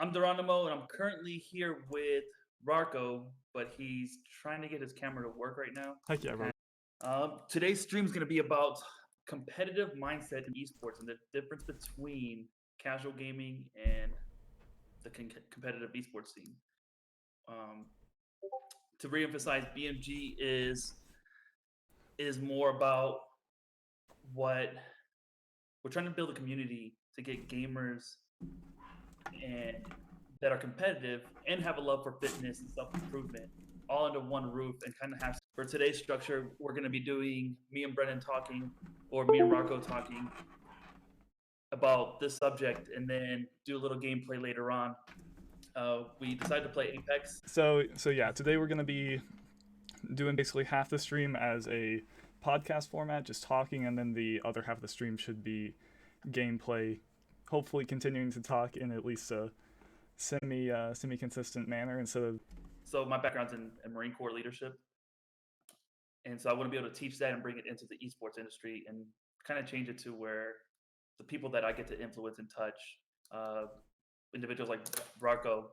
I'm Duronimo, and I'm currently here with Rarko, but he's trying to get his camera to work right now. Heck yeah, bro. Today's stream is going to be about competitive mindset in esports and the difference between casual gaming and the competitive esports scene. Um, to reemphasize, BMG is more about what we're trying to build a community to get gamers and that are competitive and have a love for fitness and self-improvement all under one roof, and kind of have, for today's structure, we're going to be doing me and Brennan talking, or me and Rarko talking about this subject, and then do a little gameplay later on. We decided to play Apex. So yeah, today we're gonna be doing basically half the stream as a podcast format, just talking, and then the other half of the stream should be gameplay. Hopefully, continuing to talk in at least a semi consistent manner instead of. So my background's in Marine Corps leadership, and so I want to be able to teach that and bring it into the esports industry and kind of change it to where the people that I get to influence and touch, individuals like Rarko,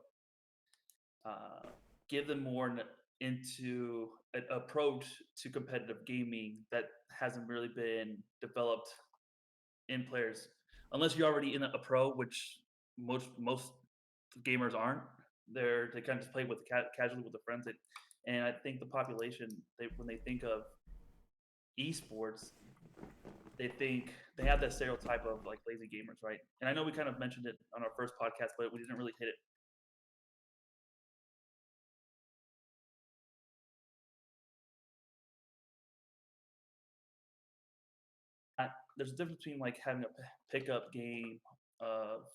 give them more into an approach to competitive gaming that hasn't really been developed in players, unless you're already in a pro, which most gamers aren't. They kind of just play with casually with their friends, and I think the population, when they think of esports, they have that stereotype of like lazy gamers, right? And I know we kind of mentioned it on our first podcast, but we didn't really hit it. There's a difference between like having a pickup game of,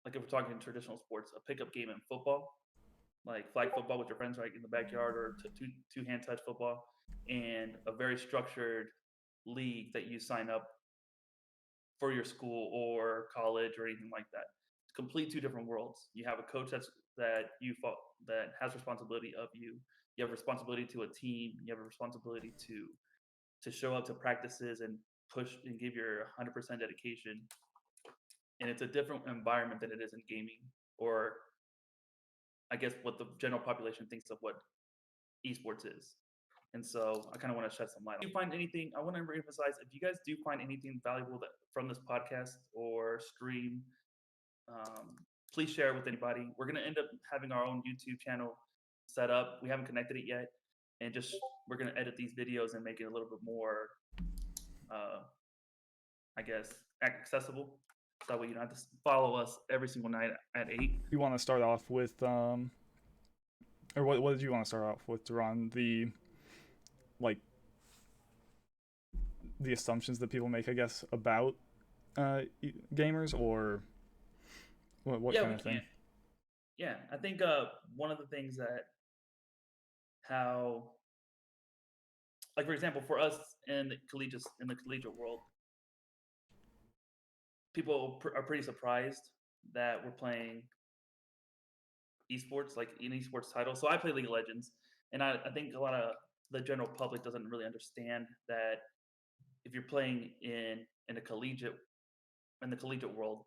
like if we're talking traditional sports, a pickup game in football, like flag football with your friends right in the backyard, or two hand touch football, and a very structured league that you sign up for your school or college or anything like that. Complete two different worlds. You have a coach that has responsibility of you. You have responsibility to a team. You have a responsibility to show up to practices and push and give your 100% dedication. And it's a different environment than it is in gaming, or I guess what the general population thinks of what esports is. And so I kind of want to shed some light. If you find anything, I want to reemphasize, if you guys do find anything valuable from this podcast or stream, please share it with anybody. We're going to end up having our own YouTube channel set up. We haven't connected it yet. And we're going to edit these videos and make it a little bit more, I guess, accessible. So that way you don't have to follow us every single night at 8. You want to start off with, or what did you want to start off with, Duran? The assumptions that people make, I guess, about gamers, or what kind of thing? Yeah, I think one of the things that like for example, for us in the collegiate world, people are pretty surprised that we're playing esports, like an esports title. So I play League of Legends, and I think a lot of the general public doesn't really understand that if you're playing in the collegiate world,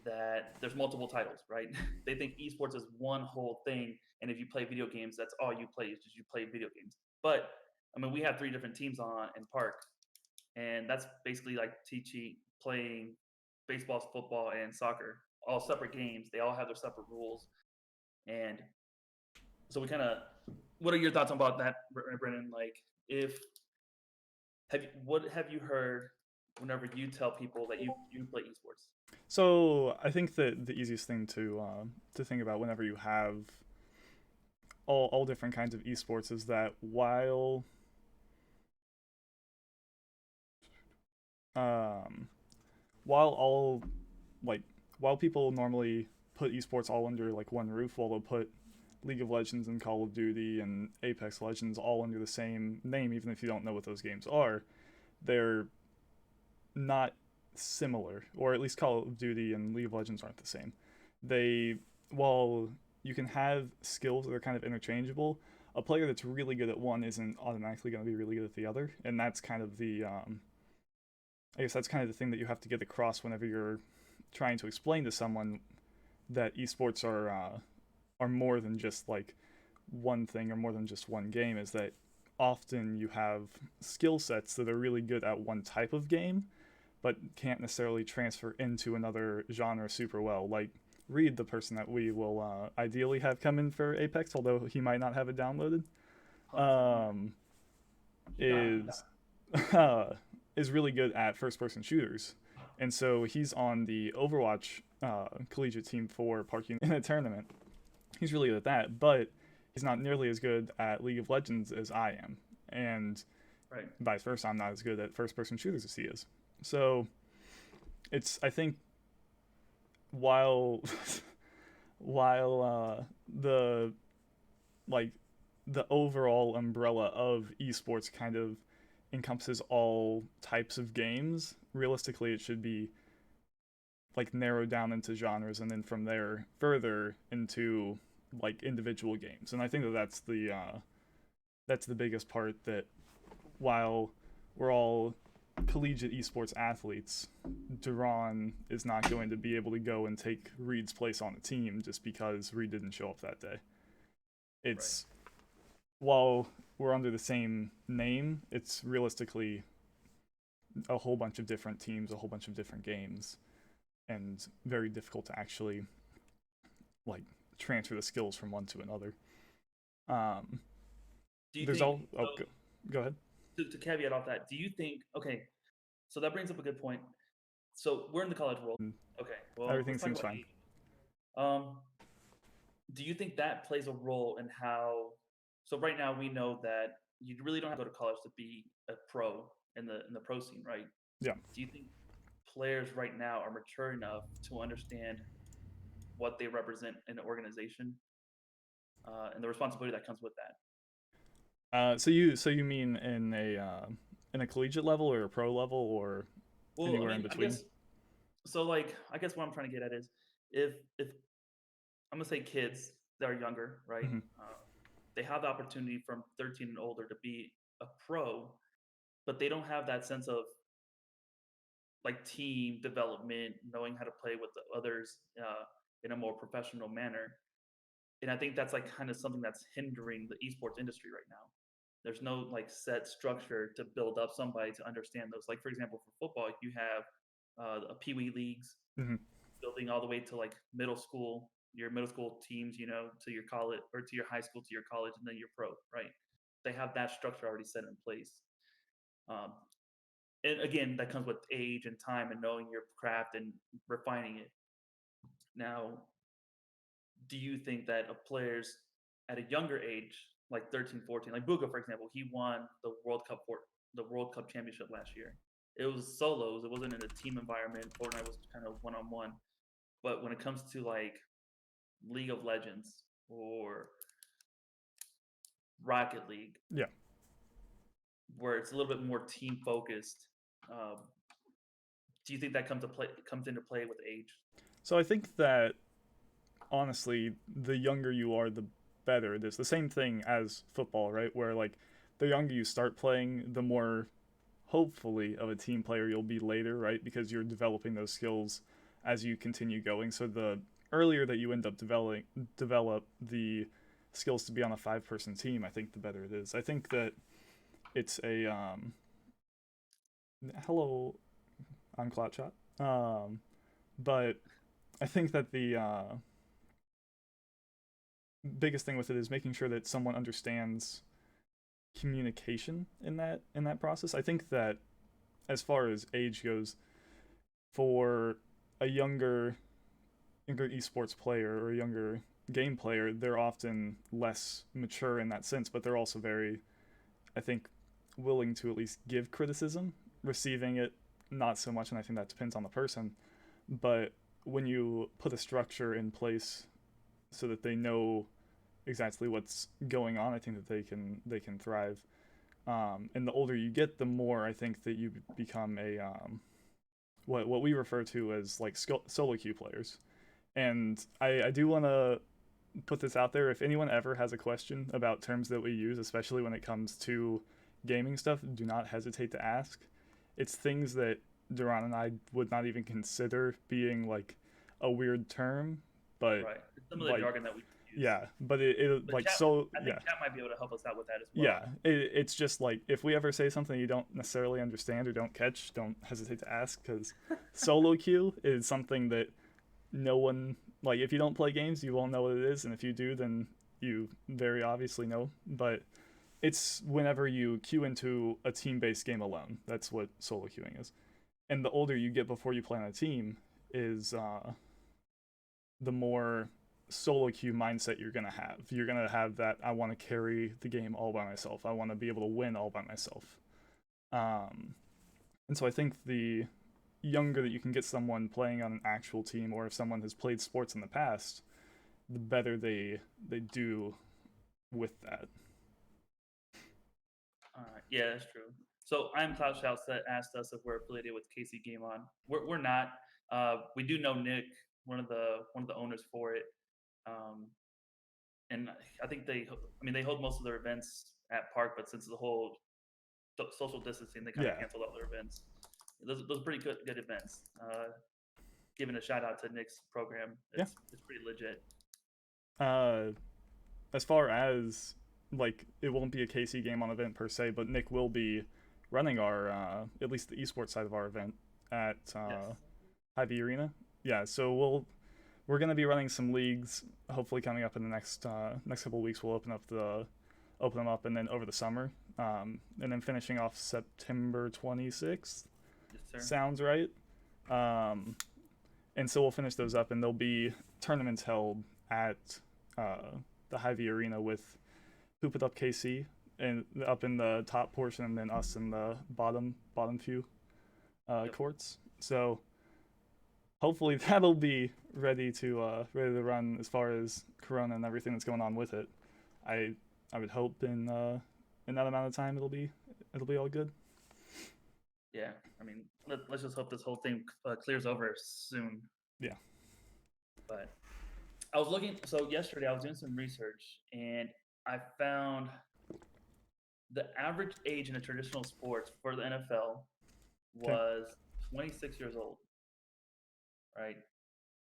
that there's multiple titles, right? They think esports is one whole thing, and if you play video games, that's all you play, is just you play video games. But I mean, we have 3 different teams on in Park, and that's basically like playing baseball, football, and soccer, all separate games. They all have their separate rules, and so we kind of. What are your thoughts about that, Brennan? Like, what have you heard whenever you tell people that you play esports? So I think that the easiest thing to think about whenever you have all different kinds of esports is that while people normally put esports all under like one roof, while they'll put League of Legends and Call of Duty and Apex Legends all under the same name, even if you don't know what those games are, they're not similar, or at least Call of Duty and League of Legends aren't the same. While you can have skills that are kind of interchangeable, a player that's really good at one isn't automatically going to be really good at the other, and that's kind of the I guess that's kind of the thing that you have to get across whenever you're trying to explain to someone that esports are more than just like one thing or more than just one game is that often you have skill sets that are really good at one type of game but can't necessarily transfer into another genre super well. Like Reed, the person that we will ideally have come in for Apex, although he might not have it downloaded, um, is is really good at first-person shooters, and so he's on the Overwatch collegiate team for Park Union in a tournament. He's really good at that, but he's not nearly as good at League of Legends as I am, and Right. vice versa. I'm not as good at first-person shooters as he is. So it's I think while the like the overall umbrella of esports kind of encompasses all types of games, realistically it should be like narrowed down into genres and then from there further into like individual games. And I think that that's the biggest part, that while we're all collegiate esports athletes, Duron is not going to be able to go and take Reed's place on the team just because Reed didn't show up that day. It's while we're under the same name, it's realistically a whole bunch of different teams, a whole bunch of different games, and very difficult to actually like transfer the skills from one to another. Do you There's think? all. Oh, go ahead. To caveat off that, do you think? Okay, so that brings up a good point. So we're in the college world. Okay, well, Everything let's talk seems about fine. age. Do you think that plays a role in how? So right now we know that you really don't have to go to college to be a pro in the pro scene, right? Yeah. Do you think players right now are mature enough to understand what they represent in an organization and the responsibility that comes with that? So you mean in a collegiate level or a pro level or Well, I anywhere in mean, I between? guess so. Like, I guess what I'm trying to get at is if I'm gonna say kids that are younger, right? Mm-hmm. They have the opportunity from 13 and older to be a pro, but they don't have that sense of like team development, knowing how to play with the others in a more professional manner. And I think that's like kind of something that's hindering the esports industry right now. There's no like set structure to build up somebody to understand those. Like for example, for football, you have a pee wee leagues Mm-hmm. building all the way to like middle school, your middle school teams, to your college or to your high school, to your college, and then your pro, right? They have that structure already set in place. Um, and again, that comes with age and time and knowing your craft and refining it. Now, do you think that a players at a younger age, like 13, 14, like Buga, for example, he won the World Cup championship last year. It was solos. It wasn't in a team environment. Fortnite was kind of one on one. But when it comes to like League of Legends or Rocket League, Yeah. where it's a little bit more team focused, um, do you think that comes into play with age? So I think that honestly, the younger you are, the better it is. The same thing as football, right? Where like the younger you start playing, the more hopefully of a team player you'll be later, right? Because you're developing those skills as you continue going. So the earlier that you end up develop the skills to be on a 5-person team, I think the better it is. I think that it's a hello, I'm Cloudshot. But I think that the biggest thing with it is making sure that someone understands communication in that process. I think that as far as age goes, for a younger esports player or a younger game player, they're often less mature in that sense, but they're also very, I think, willing to at least give criticism. Receiving it, not so much, and I think that depends on the person. But when you put a structure in place so that they know exactly what's going on, I think that they can thrive. And the older you get, the more I think that you become a what we refer to as like solo queue players. And I do want to put this out there. If anyone ever has a question about terms that we use, especially when it comes to gaming stuff, do not hesitate to ask. It's things that Duran and I would not even consider being like a weird term, but Right. It's some of the like jargon that we use. yeah, but it But like chat, so I yeah. think chat might be able to help us out with that as well. Yeah, it's just like if we ever say something you don't necessarily understand or don't catch, don't hesitate to ask, because solo queue is something that no one, like, if you don't play games, you won't know what it is, and if you do, then you very obviously know. But it's whenever you queue into a team-based game alone. That's what solo queuing is. And the older you get before you play on a team is the more solo queue mindset you're gonna have. You're gonna have that I want to carry the game all by myself. I want to be able to win all by myself. And so I think the younger that you can get someone playing on an actual team, or if someone has played sports in the past, the better they do with that. Yeah, that's true. So I'm Cloud Shouts that asked us if we're affiliated with KC Game On. We're not. We do know Nick, one of the owners for it, and I think they hold most of their events at Park, but since the whole social distancing, they kind of canceled all their events. Those are pretty good events. Giving a shout out to Nick's program, it's pretty legit. As far as like, it won't be a KC Game On event per se, but Nick will be running our at least the esports side of our event at Hy-Vee Arena. Yeah, so we're gonna be running some leagues, hopefully coming up in the next couple of weeks. We'll open them up, and then over the summer, and then finishing off September 26th. Yes, sir. Sounds right. And so we'll finish those up, and there'll be tournaments held at the Hy-Vee Arena with Hoop It Up KC and up in the top portion, and then us in the bottom few courts. So hopefully that'll be ready to run as far as Corona and everything that's going on with it. I would hope in that amount of time it'll be all good. Yeah, I mean, let's just hope this whole thing clears over soon. Yeah. But I was looking. So yesterday I was doing some research, and I found the average age in a traditional sports for the NFL was 26 years old, right?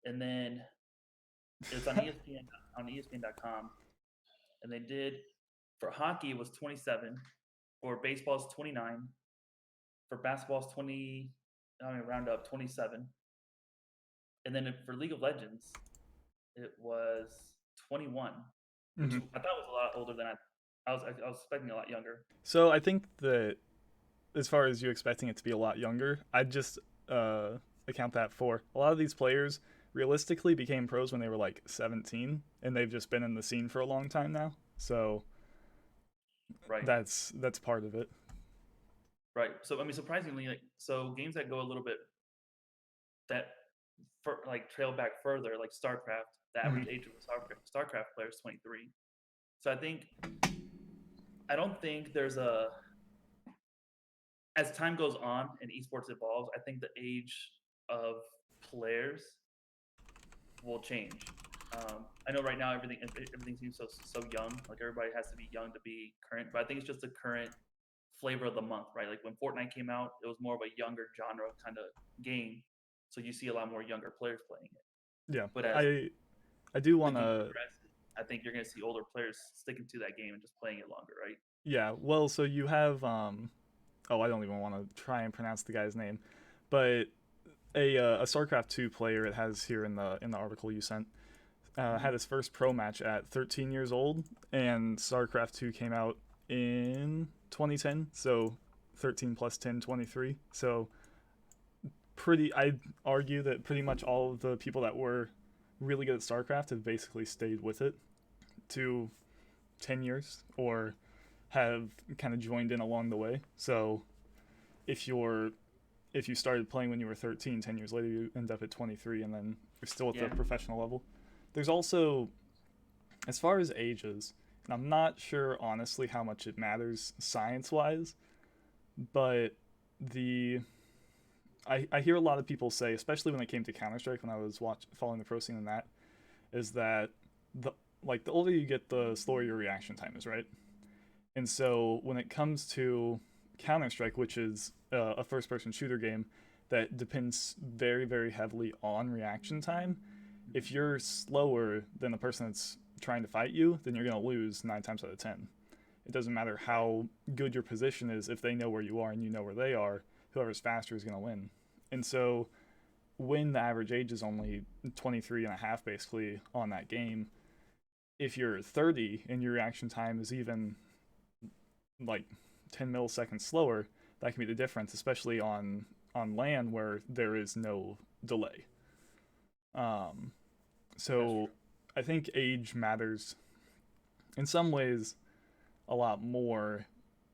And then it was on ESPN.com, and they did, for hockey it was 27, for baseball it's 29, for basketball it's 20. Round up 27, and then for League of Legends it was 21, which I thought was a lot older than I was expecting, a lot younger. So I think that as far as you expecting it to be a lot younger, I'd just account that for a lot of these players realistically became pros when they were like 17, and they've just been in the scene for a long time now. So that's part of it. Right. So I mean, surprisingly, so games that go a little bit trail back further, like StarCraft, the average age of a StarCraft player is 23. So I don't think there's as time goes on and esports evolves, I think the age of players will change. I know right now everything seems so young. Like, everybody has to be young to be current, but I think it's just the current flavor of the month, right? Like when Fortnite came out, it was more of a younger genre kind of game, so you see a lot more younger players playing it. Yeah, but I do want to. I think you're going to see older players sticking to that game and just playing it longer, right? Yeah, well, so you have I don't even want to try and pronounce the guy's name, but a StarCraft 2 player, it has here in the article you sent, had his first pro match at 13 years old, and StarCraft 2 came out in 2010, so 13 plus 10, 23. So I'd argue that pretty much all of the people that were really good at StarCraft have basically stayed with it to 10 years or have kind of joined in along the way. So if you started playing when you were 13, 10 years later you end up at 23, and then you're still at the professional level. There's also, as far as ages, and I'm not sure honestly how much it matters science-wise, but I hear a lot of people say, especially when it came to Counter-Strike, when I was following the pro scene and that, is that the older you get, the slower your reaction time is, right? And so when it comes to Counter-Strike, which is a first-person shooter game that depends very, very heavily on reaction time, If you're slower than the person that's trying to fight you, then you're going to lose 9 times out of 10. It doesn't matter how good your position is. If they know where you are and you know where they are, whoever's faster is going to win. And so when the average age is only 23 and a half basically on that game, if you're 30 and your reaction time is even like 10 milliseconds slower, that can be the difference, especially on LAN where there is no delay. So I think age matters in some ways a lot more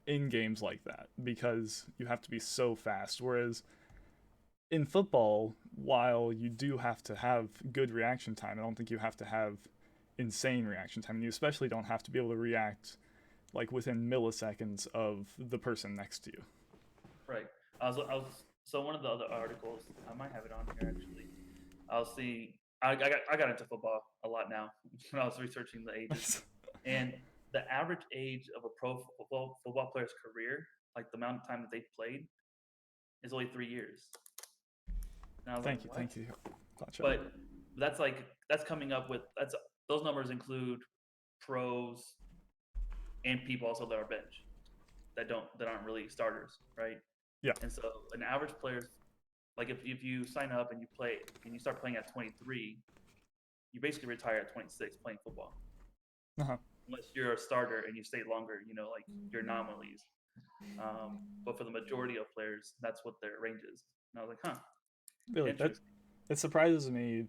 in games like that because you have to be so fast. Whereas in football, while you do have to have good reaction time, I don't think you have to have insane reaction time. And you especially don't have to be able to react like within milliseconds of the person next to you. Right. So one of the other articles, I might have it on here actually. I got into football a lot now when I was researching the ages, and the average age of a pro football player's career, like the amount of time that they played, is only 3 years. And I was Thank like, you. Gotcha. But that's coming up with those numbers include pros and people also that are bench that aren't really starters, right? Yeah. And so an average player's like if you sign up and you play and you start playing at 23, you basically retire at 26 playing football. Uh-huh. Unless you're a starter and you stay longer, like your anomalies. But for the majority of players, that's what their range is. And I was like, huh. Really, it surprises me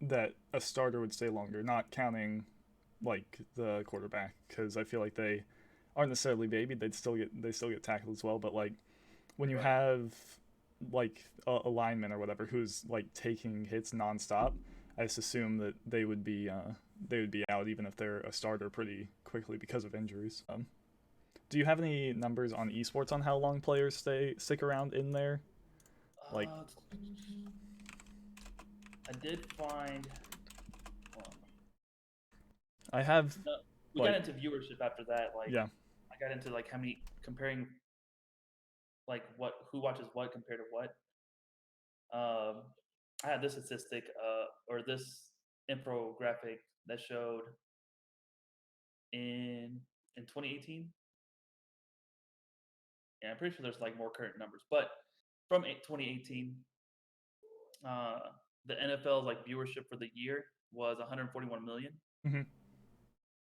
that a starter would stay longer, not counting like the quarterback, because I feel like they aren't necessarily babied. They still get tackled as well. But like when you have like a lineman or whatever who's like taking hits nonstop, I just assume that they would be out even if they're a starter pretty quickly because of injuries. Do you have any numbers on esports on how long players stick around in there? Like, I did find. I have. We got into viewership after that. Like, yeah. I got into like how many comparing, like who watches what compared to what. I had this statistic, or this infographic that showed in 2018. Yeah, I'm pretty sure there's like more current numbers, but from 2018, the NFL's like viewership for the year was 141 million,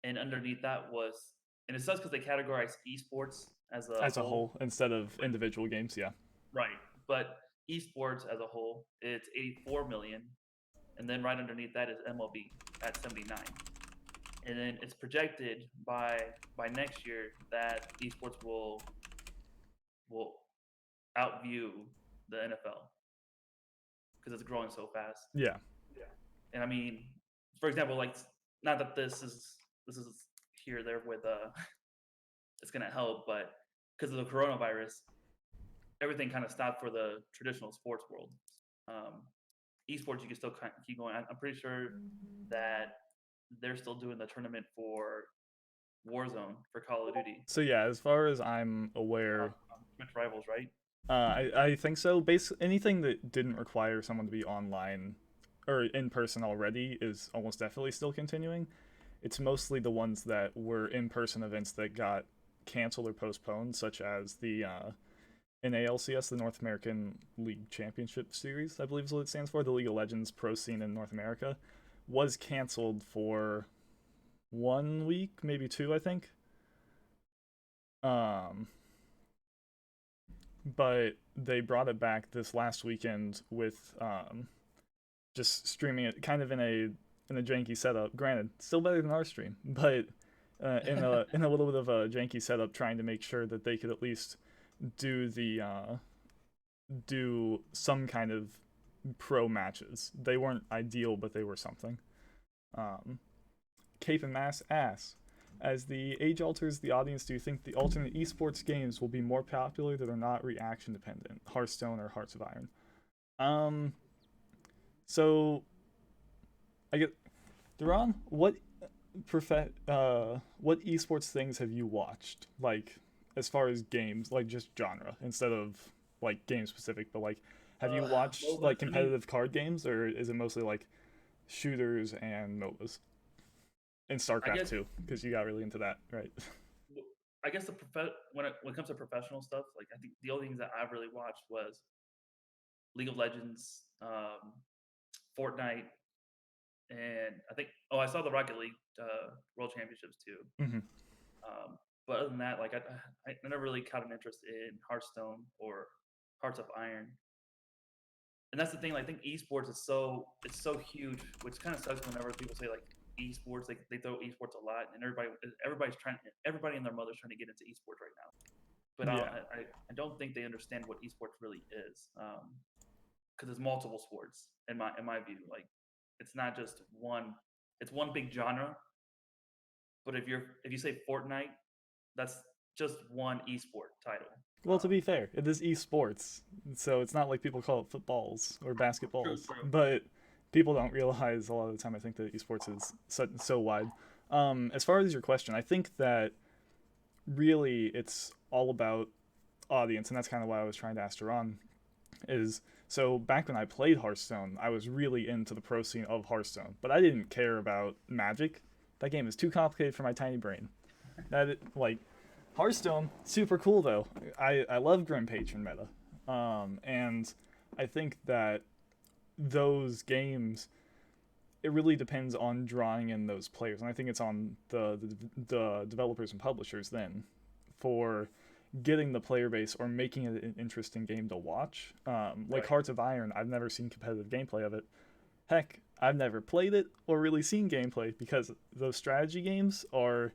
and underneath that was, and it sucks because they categorize esports as a whole instead of individual games. Yeah, right. But esports as a whole, it's 84 million, and then right underneath that is MLB at 79. And then it's projected by next year that esports will outview the NFL because it's growing so fast. Yeah. And I mean, for example, like not that this is here or there with it's gonna help, but because of the coronavirus, everything kind of stopped for the traditional sports world. Esports, you can still kind of keep going. I'm pretty sure that they're still doing the tournament for Warzone for Call of Duty. So yeah, as far as I'm aware, Twitch Rivals, right? I think so. Basically, anything that didn't require someone to be online or in person already is almost definitely still continuing. It's mostly the ones that were in-person events that got canceled or postponed, such as the NALCS, the North American League Championship Series, I believe is what it stands for. The League of Legends pro scene in North America was canceled for 1 week, maybe 2, I think. But they brought it back this last weekend with just streaming it kind of in a janky setup. Granted, still better than our stream, but in a little bit of a janky setup, trying to make sure that they could at least do some kind of pro matches. They weren't ideal, but they were something. Cape and Mass asks, as the age alters the audience, do you think the alternate esports games will be more popular that are not reaction dependent, Hearthstone or Hearts of Iron? So I get Duran, what esports things have you watched? Like as far as games, like just genre instead of like game specific, but like have you watched like competitive card games, or is it mostly like shooters and MOBAs, and I StarCraft guess too, because you got really into that, right? I guess when it comes to professional stuff, like I think the only things that I really watched was League of Legends, Fortnite, and I think I saw the Rocket League World Championships too. Hmm. But other than that, like I never really caught an interest in Hearthstone or Hearts of Iron. And that's the thing. Like, I think esports is so huge, which kind of sucks whenever people say like esports. Like they throw esports a lot, and everybody and their mother's trying to get into esports right now. But Yeah. I don't think they understand what esports really is, because it's multiple sports in my view. Like it's not just one. It's one big genre. But if you say Fortnite, that's just one esport title. Well, to be fair, it is esports, so it's not like people call it footballs or True, basketballs. true. But people don't realize a lot of the time. I think that esports is so wide. As far as your question, I think that really it's all about audience, and that's kind of why I was trying to ask Duran. Is so back when I played Hearthstone, I was really into the pro scene of Hearthstone, but I didn't care about Magic. That game is too complicated for my tiny brain. Like Hearthstone, super cool though. I love Grim Patron meta, and I think that those games, it really depends on drawing in those players, and I think it's on the developers and publishers then for getting the player base or making it an interesting game to watch. Like Right. Hearts of Iron, I've never seen competitive gameplay of it. Heck, I've never played it or really seen gameplay because those strategy games are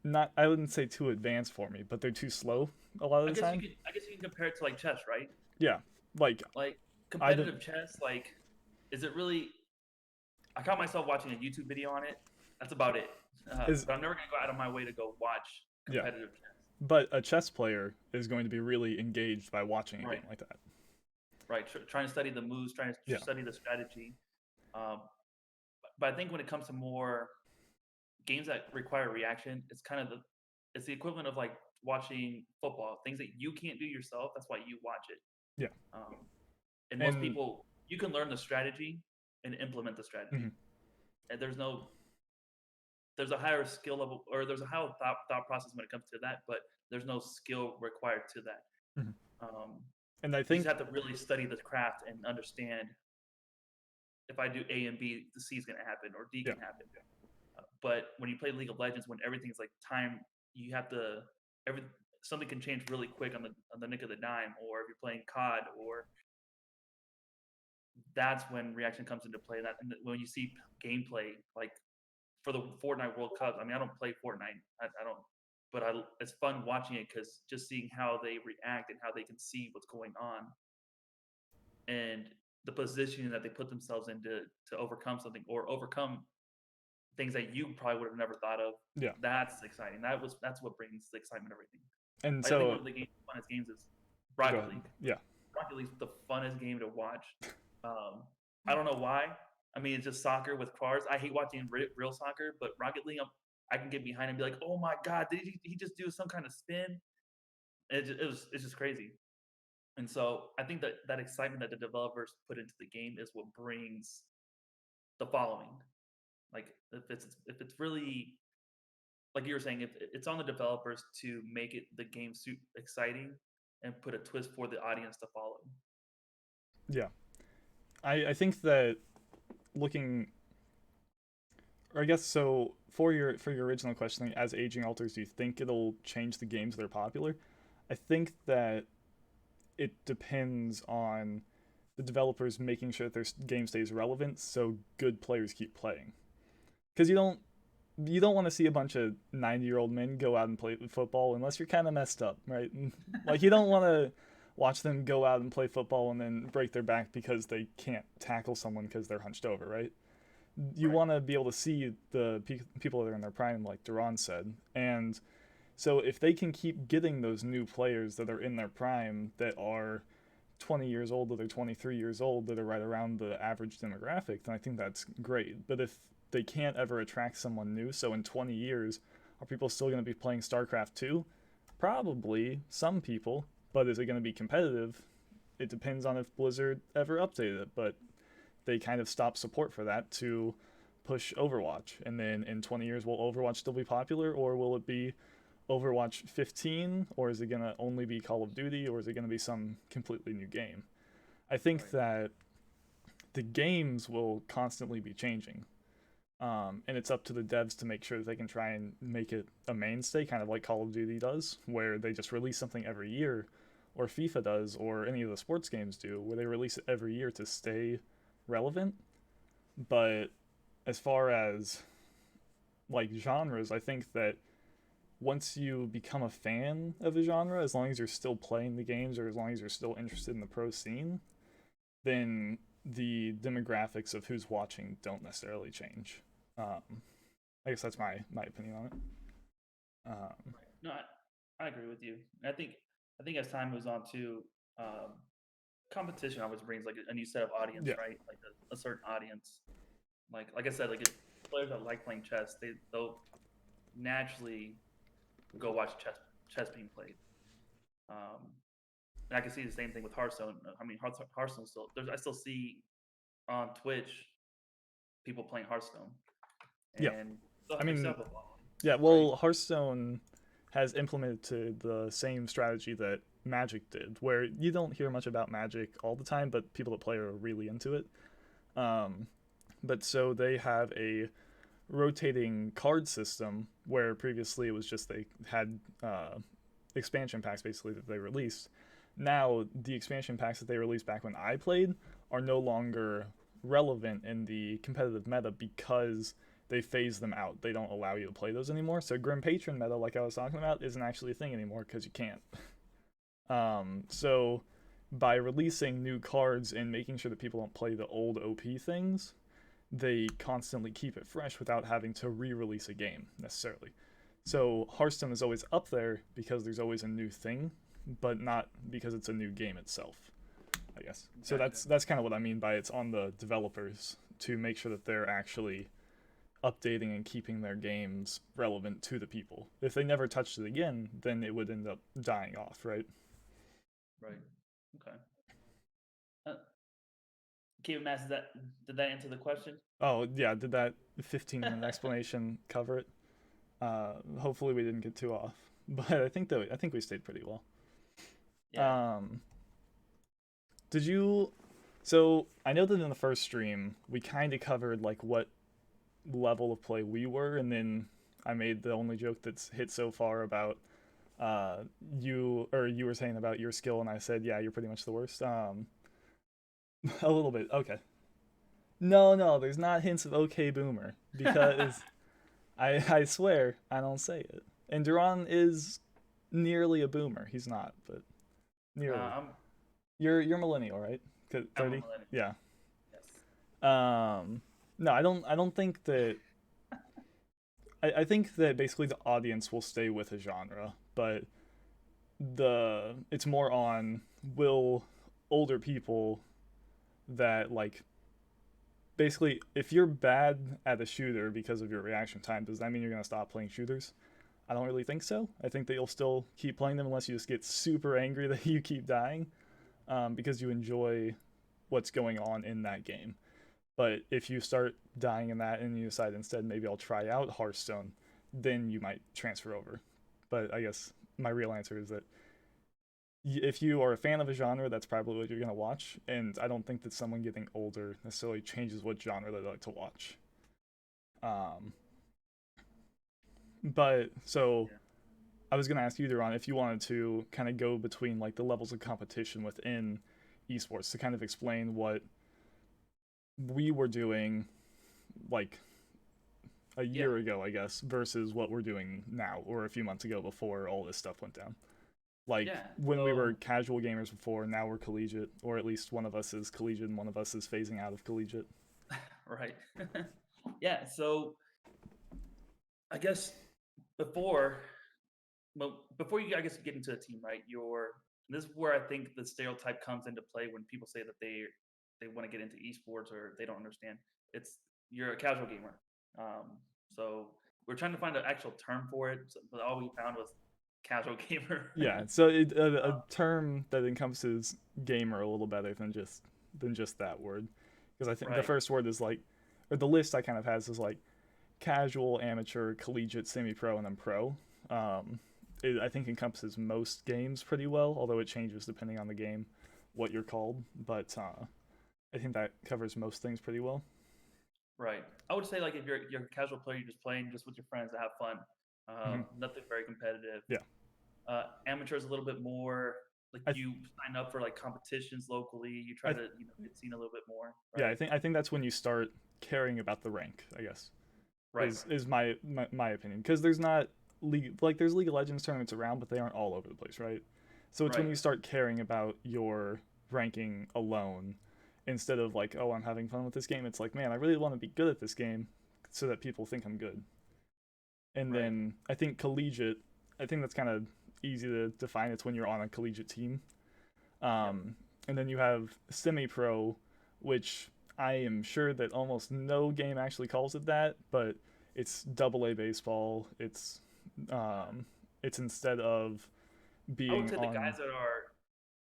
not, I wouldn't say too advanced for me, but they're too slow a lot of the time. I guess you can compare it to like chess, right? Yeah, like Like I don't competitive chess, like is it really? I caught myself watching a YouTube video on it. That's about it. is But I'm never gonna go out of my way to go watch yeah, competitive chess. but a chess player is going to be really engaged by watching a game Right. like that. Right. Trying to study the moves, trying to Yeah. study the strategy. Um, but I think when it comes to more games that require reaction, it's the equivalent of like watching football. Things that you can't do yourself. That's why you watch it. Yeah. Um, and most And people, you can learn the strategy and implement the strategy. mhm, And there's a higher skill level, or there's a higher thought process when it comes to that, but there's no skill required to that. mhm. Um, And I you just think have to really study the craft and understand if I do A and B, the C is going to happen or D yeah, can happen. But when you play League of Legends, when everything's like time, you have to every something can change really quick on the nick of the dime. Or if you're playing COD, or that's when reaction comes into play. That and when you see gameplay, like for the Fortnite World Cup. I mean, I don't play Fortnite. I don't, but it's fun watching it because just seeing how they react and how they can see what's going on and the positioning that they put themselves into to overcome something or overcome things that you probably would have never thought of. yeah. That's exciting. That's what brings the excitement. Everything. And I think so one of the funnest games is go Rocket ahead. League. Yeah. Rocket League's the funnest game to watch. Um, I don't know why. I mean, it's just soccer with cars. I hate watching real soccer, but Rocket League, I can get behind and be like, "Oh my god, did he just do some kind of spin?" It's just crazy. And so I think that excitement that the developers put into the game is what brings the following. Like if it's really like you were saying, if it's on the developers to make it the game suit exciting and put a twist for the audience to follow. Yeah. I think that looking, or I guess so for your original question, as aging alters, do you think it'll change the games that are popular? I think that it depends on the developers making sure that their game stays relevant, so good players keep playing. Because you don't want to see a bunch of 90-year-old men go out and play football unless you're kind of messed up, right? Like you don't want to watch them go out and play football and then break their back because they can't tackle someone because they're hunched over, right? You Right. want to be able to see the people that are in their prime, like Duran said. And so if they can keep getting those new players that are in their prime that are 20 years old, that are 23 years old, that are right around the average demographic, then I think that's great. But if they can't ever attract someone new, so in 20 years, are people still going to be playing StarCraft 2? Probably some people, but is it going to be competitive? It depends on if Blizzard ever updated it. But they kind of stopped support for that to push Overwatch. And then in 20 years, will Overwatch still be popular, or will it be Overwatch 15, or is it going to only be Call of Duty, or is it going to be some completely new game? I think that the games will constantly be changing. And it's up to the devs to make sure that they can try and make it a mainstay, kind of like Call of Duty does, where they just release something every year, or FIFA does, or any of the sports games do, where they release it every year to stay relevant. But as far as like genres, I think that once you become a fan of a genre, as long as you're still playing the games or as long as you're still interested in the pro scene, then the demographics of who's watching don't necessarily change. I guess that's my opinion on it. No, I agree with you. I think as time moves on too, competition always brings like a new set of audience, Yeah. right? Like a certain audience. Like I said, like players that like playing chess, they'll naturally go watch chess being played. Um, and I can see the same thing with Hearthstone. I mean, Hearthstone I still see on Twitch people playing Hearthstone, Yeah. and still I they still mean, have a following, yeah, right? well, Hearthstone has implemented the same strategy that Magic did, where you don't hear much about Magic all the time, but people that play are really into it. Um, but so they have a rotating card system where previously it was just they had expansion packs basically that they released. Now the expansion packs that they released back when I played are no longer relevant in the competitive meta because they phase them out. They don't allow you to play those anymore. So Grim Patron meta, like I was talking about, isn't actually a thing anymore because you can't. So by releasing new cards and making sure that people don't play the old OP things, they constantly keep it fresh without having to re-release a game necessarily. So Hearthstone is always up there because there's always a new thing, but not because it's a new game itself, I guess. So Gotcha. that's kind of what I mean by it's on the developers to make sure that they're actually updating and keeping their games relevant to the people. If they never touched it again, then it would end up dying off, right? Right. Okay. Uh, Keep Mass, did that answer the question? Oh yeah, did that 15-minute explanation cover it? Hopefully we didn't get too off, but I think we stayed pretty well. Yeah. Um, did you? So I know that in the first stream we kind of covered like what level of play we were, and then I made the only joke that's hit so far about you were saying about your skill, and I said yeah, you're pretty much the worst. A little bit. Okay. No, there's not hints of okay boomer because I swear I don't say it. And Duran is nearly a boomer. He's not, but nearly. I'm You're millennial, right? I'm a 30? millennial. Yeah. Yes. No, I don't think that I think that basically the audience will stay with a genre, but it's more on will older people that like basically if you're bad at a shooter because of your reaction time, does that mean you're gonna stop playing shooters? I don't really think so. I think that you'll still keep playing them unless you just get super angry that you keep dying, because you enjoy what's going on in that game. But if you start dying in that and you decide instead maybe I'll try out Hearthstone, then you might transfer over. But I guess my real answer is that if you are a fan of a genre, that's probably what you're going to watch. And I don't think that someone getting older necessarily changes what genre they like to watch. Um, but so Yeah. I was going to ask you, Duran, if you wanted to kind of go between like the levels of competition within esports to kind of explain what we were doing like a Yeah. year ago, I guess, versus what we're doing now or a few months ago before all this stuff went down. Like Yeah. when we were So casual gamers before, now we're collegiate, or at least one of us is collegiate and one of us is phasing out of collegiate. right. Yeah. So I guess before well before you I guess get into a team, right? This is where I think the stereotype comes into play when people say that they want to get into esports or they don't understand. It's you're a casual gamer. So we're trying to find an actual term for it, but all we found was casual gamer. Yeah, so a term that encompasses gamer a little better than just that word, because I think the Right. first word is like, or the list I kind of has is like casual, amateur, collegiate, semi-pro, and then pro. It, I think encompasses most games pretty well, although it changes depending on the game what you're called. But I think that covers most things pretty well. Right. I would say like if you're a casual player, you're just playing just with your friends to have fun. Hmm. Nothing very competitive. Yeah, Amateur is a little bit more like I you sign up for like competitions locally. You try I to get seen a little bit more. yeah, Right. I think that's when you start caring about the rank, I guess. Right. Is my opinion, because there's not league, like there's League of Legends tournaments around, but they aren't all over the place, right? So it's when Right. you start caring about your ranking alone, instead of like, oh, I'm having fun with this game. It's like, man, I really want to be good at this game so that people think I'm good. And Right. then I think collegiate, I think that's kind of easy to define. It's when you're on a collegiate team. Yep. And then you have semi-pro, which I am sure that almost no game actually calls it that, but it's double A baseball. Um, it's instead of I would being say the on, guys that are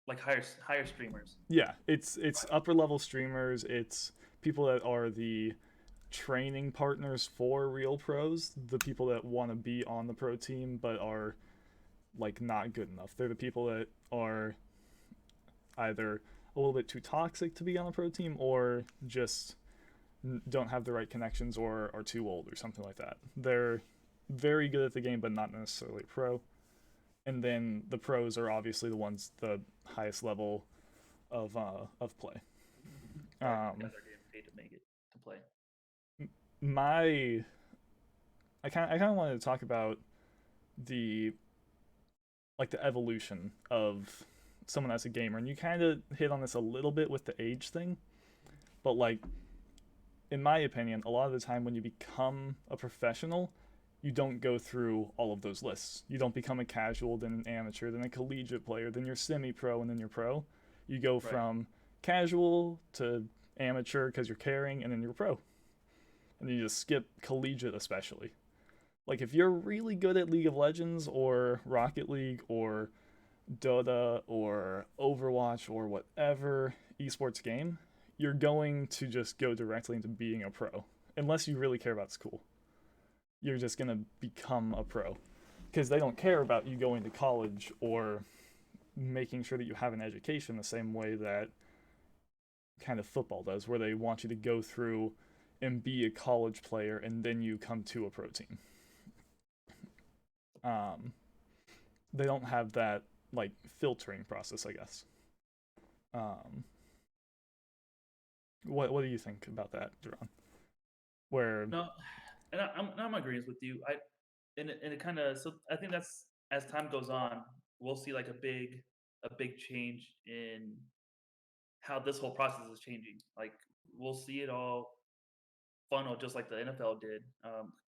like higher streamers. yeah, it's upper level streamers. It's people that are the training partners for real pros, the people that want to be on the pro team but are like not good enough. They're the people that are either a little bit too toxic to be on a pro team or just don't have the right connections or are too old or something like that. They're very good at the game but not necessarily pro. And then the pros are obviously the ones the highest level of play. Right. Guys Um, are getting paid to make it to play. my I kind of wanted to talk about the like the evolution of someone as a gamer, and you kind of hit on this a little bit with the age thing, but like in my opinion, a lot of the time when you become a professional, you don't go through all of those lists. You don't become a casual, then an amateur, then a collegiate player, then you're semi-pro, and then you're pro. You go Right. from casual to amateur because you're carrying, and then you're pro. And you just skip collegiate, especially. Like if you're really good at League of Legends or Rocket League or Dota or Overwatch or whatever esports game, you're going to just go directly into being a pro. Unless you really care about school. You're just going to become a pro. Because they don't care about you going to college or making sure that you have an education the same way that kind of football does, where they want you to go through and be a college player and then you come to a pro team. Um, they don't have that like filtering process, I guess. Um, what do you think about that, Duran? Where No, and I'm agreeing with you. And it kind of so I think that's as time goes on, we'll see like a big change in how this whole process is changing. Like we'll see it all funnel just like the NFL did.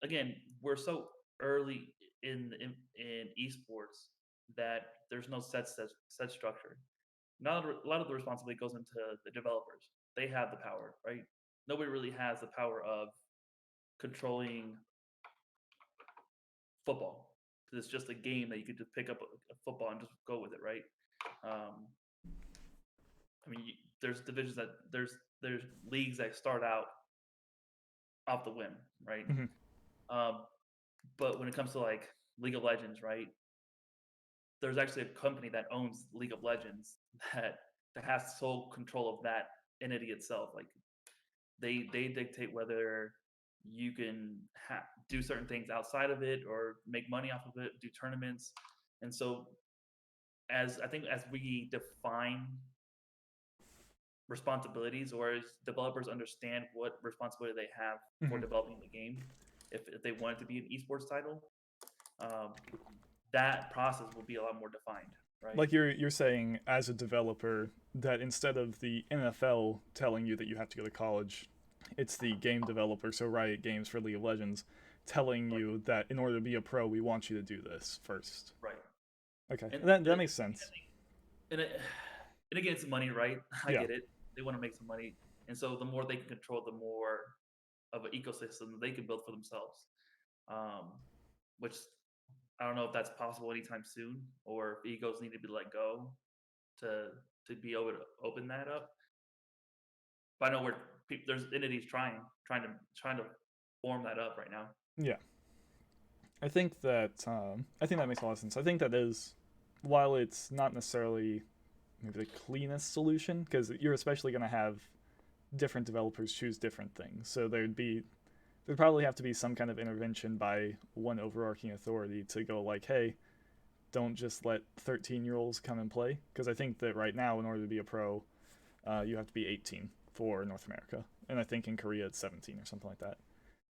Again, we're so early in esports that there's no set structure. Now a lot of the responsibility goes into the developers. They have the power, right? Nobody really has the power of controlling football because it's just a game that you could just pick up a football and just go with it, right? Um, I mean, there's divisions that there's leagues that start out off the whim, right? mhm, Um, but when it comes to like League of Legends, right? There's actually a company that owns League of Legends that has sole control of that entity itself. Like they dictate whether you can do certain things outside of it or make money off of it, do tournaments, and so as I think as we define responsibilities or as developers understand what responsibility they have for mhm. developing the game, if they want it to be an esports title, um, that process will be a lot more defined, right? Like you're saying as a developer that instead of the NFL telling you that you have to go to college, it's the game developer, so Riot Games for League of Legends, telling Right, you that in order to be a pro, we want you to do this first. right. Okay, And that makes sense. and it, and again, it's money, right? I Yeah. get it. They want to make some money, and so the more they can control, the more of an ecosystem that they can build for themselves. Um, which I don't know if that's possible anytime soon, or if egos need to be let go to to be able to open that up. But I know we're there's entities trying to form that up right now. Yeah, I think that makes a lot of sense. I think that is, while it's not necessarily maybe the cleanest solution, because you're especially going to have different developers choose different things. So there'd probably have to be some kind of intervention by one overarching authority to go like, hey, don't just let 13-year-olds come and play. Because I think that right now, in order to be a pro, you have to be 18 for North America, and I think in Korea it's 17 or something like that.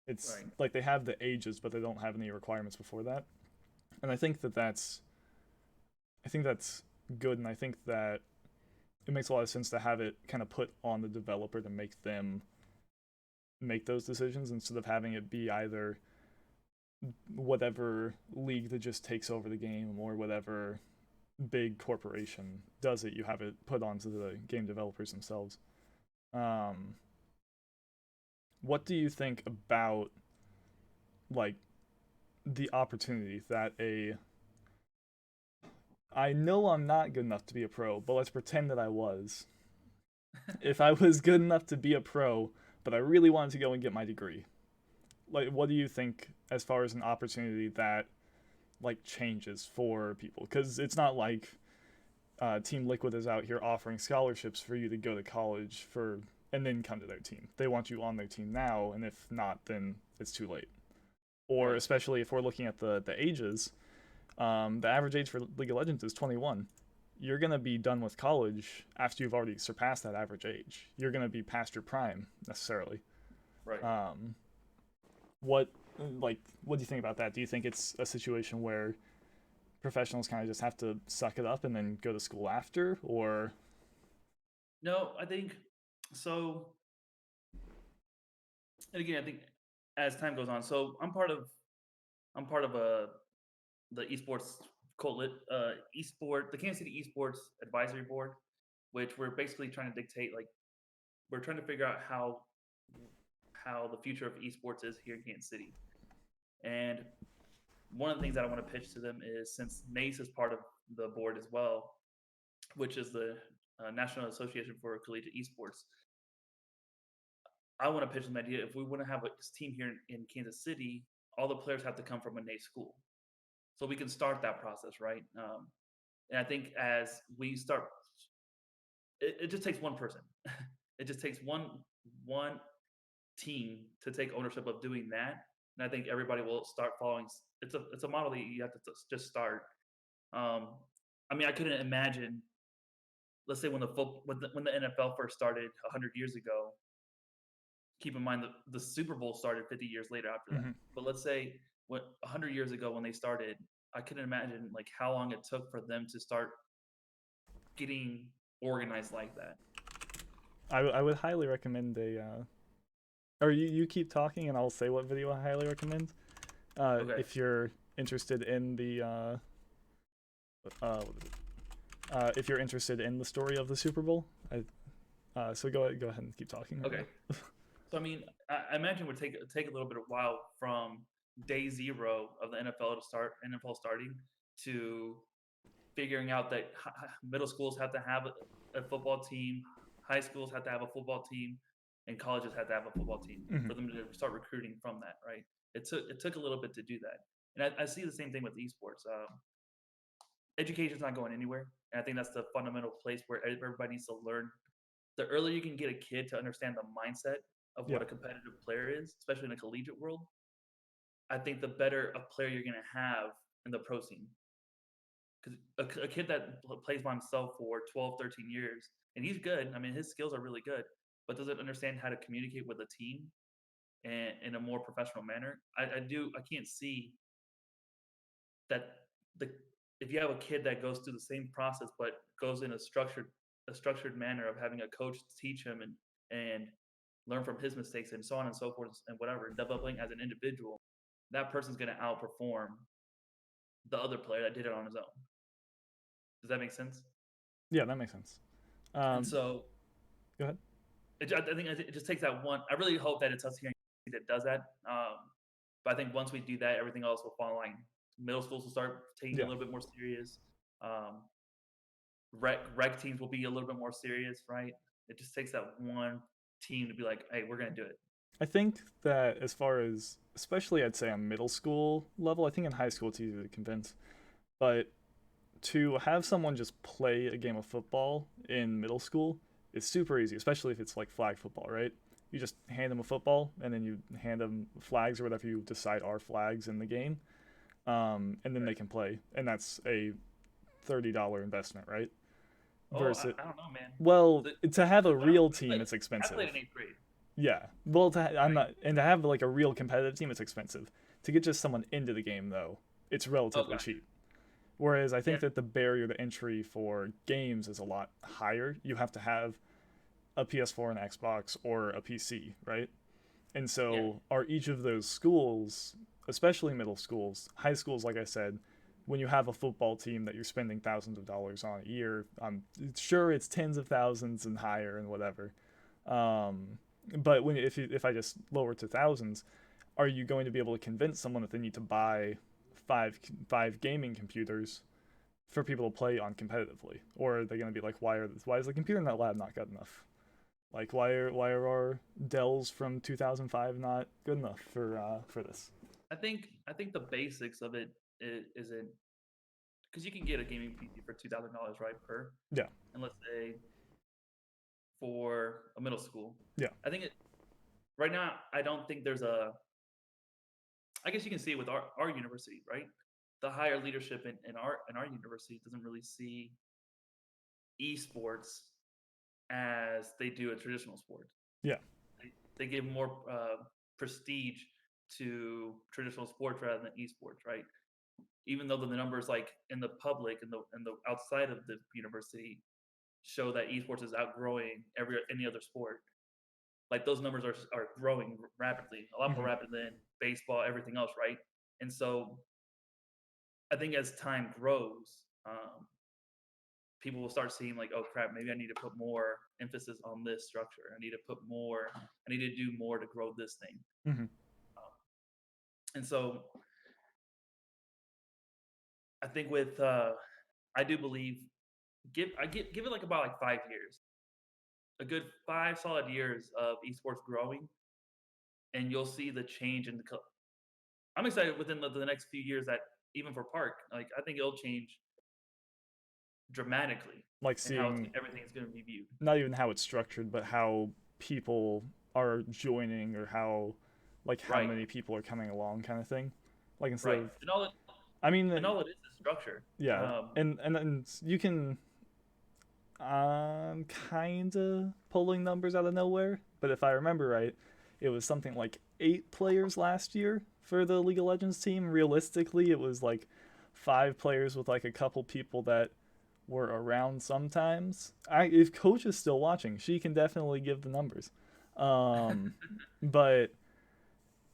It's Right. like they have the ages, but they don't have any requirements before that. And I think that's good, and I think that it makes a lot of sense to have it kind of put on the developer to make them make those decisions instead of having it be either whatever league that just takes over the game or whatever big corporation does it. You have it put onto the game developers themselves. Um, what do you think about like the opportunity that a I know I'm not good enough to be a pro, but let's pretend that I was. If I was good enough to be a pro, but I really wanted to go and get my degree, like what do you think as far as an opportunity that like changes for people? Because it's not like Team Liquid is out here offering scholarships for you to go to college for and then come to their team. They want you on their team now, and if not, then it's too late. Or Right. especially if we're looking at the ages, the average age for League of Legends is 21. You're gonna be done with college after you've already surpassed that average age. You're gonna be past your prime necessarily. Right. Um, what what do you think about that? Do you think it's a situation where professionals kind of just have to suck it up and then go to school after, or No, I think so. And again, I think as time goes on, so I'm part of the esports the Kansas City Esports Advisory Board, which we're basically trying to dictate, like we're trying to figure out how the future of esports is here in Kansas City. And one of the things that I want to pitch to them is, since NACE is part of the board as well, which is the National Association for Collegiate Esports, I want to pitch them the idea, if we want to have a team here in Kansas City, all the players have to come from a NACE school, so we can start that process, right? And I think as we start, it just takes one person. It just takes one team to take ownership of doing that, and I think everybody will start following. It's a model that you have to just start. Um, I mean, I couldn't imagine. Let's say when the NFL first started 100 years ago. Keep in mind that the Super Bowl started 50 years later after that. mm-hmm. But let's say 100 years ago when they started, I couldn't imagine like how long it took for them to start getting organized like that. I would highly recommend or you keep talking and I'll say what video I highly recommend. Okay. If you're interested in the if you're interested in the story of the Super Bowl, so go ahead and keep talking. Right Okay. So I mean, I imagine it would take a little bit of while from day zero of the NFL starting to figuring out that middle schools have to have a football team, high schools have to have a football team, and colleges have to have a football team now. Mm-hmm. for them to start recruiting from that. Right? It took a little bit to do that, and I see the same thing with esports. Education's not going anywhere, and I think that's the fundamental place where everybody needs to learn. The earlier you can get a kid to understand the mindset of Yeah. what a competitive player is, especially in a collegiate world, I think the better a player you're going to have in the pro scene. Because a kid that plays by himself for 12, 13 years, and he's good. I mean, his skills are really good, but doesn't understand how to communicate with a team and in a more professional manner. I can't see that the if you have a kid that goes through the same process but goes in a structured manner of having a coach teach him and learn from his mistakes and so on and so forth and whatever, developing as an individual, that person's going to outperform the other player that did it on his own. Does that make sense? Yeah, that makes sense. And so Go ahead. I think it just takes that one. I really hope that it's us here that does that. But I think once we do that, everything else will fall in line. Middle schools will start taking it Yeah. a little bit more serious. Um, rec teams will be a little bit more serious, right? It just takes that one team to be like, hey, we're gonna do it. I think that as far as, especially I'd say on middle school level, I think in high school it's easier to convince, but to have someone just play a game of football in middle school is super easy, especially if it's like flag football, right? You just hand them a football and then you hand them flags or whatever you decide are flags in the game, and then they can play, and that's a $30 investment, right? Oh, Versus, I don't know, man. well, The, to have a I, real I team, played, it's I expensive. played in 8th grade. Yeah, well, I'm Right. not, and to have like a real competitive team, it's expensive. To get just someone into the game though, it's Oh, relatively gotcha. cheap. Whereas I Yeah. think that the barrier to entry for games is a lot higher. You have to have a PS4, an Xbox, or a PC, right? And Yeah. so are each of those schools, especially middle schools, high schools, like I said, when you have a football team that you're spending thousands of dollars on a year, I'm sure it's tens of thousands and higher and whatever. Um, but if I just lower it to thousands, are you going to be able to convince someone that they need to buy five gaming computers for people to play on competitively, or are they going to be like, why is the computer in that lab not good enough? Like why are our Dells from 2005 not good enough for this? I think the basics of it isn't because you can get a gaming PC for $2,000 right per, Yeah, and let's say for a middle school. yeah, I think it right now. I don't think there's a. I guess you can see it with our university, right? The higher leadership in our university doesn't really see esports as they do a traditional sport. yeah. They give more prestige to traditional sports rather than esports, right? Even though the numbers like in the public and the outside of the university show that esports is outgrowing any other sport. Like those numbers are growing rapidly, a lot more Hmm. rapid than baseball, everything else, right? And so I think as time grows, people will start seeing like, oh crap, maybe I need to put more emphasis on this structure. I need to put more. I need to do more to grow this thing. Hmm. Um, and so I think with I do believe give it like about like 5 years, a good 5 solid years of esports growing, and you'll see the change in the. I'm excited within the next few years that even for Park, like I think it'll change dramatically Like and how seeing everything is going to be viewed. not even how it's structured, but how people are joining, or how Right, many people are coming along, kind of thing. Like instead right, of, I and mean, all it is structure. yeah, and then you can kind of pulling numbers out of nowhere, but if I remember right, it was something like 8 players last year for the League of Legends team. Realistically, it was like 5 players with like a couple people that were around sometimes. If Coach is still watching, she can definitely give the numbers. Um, but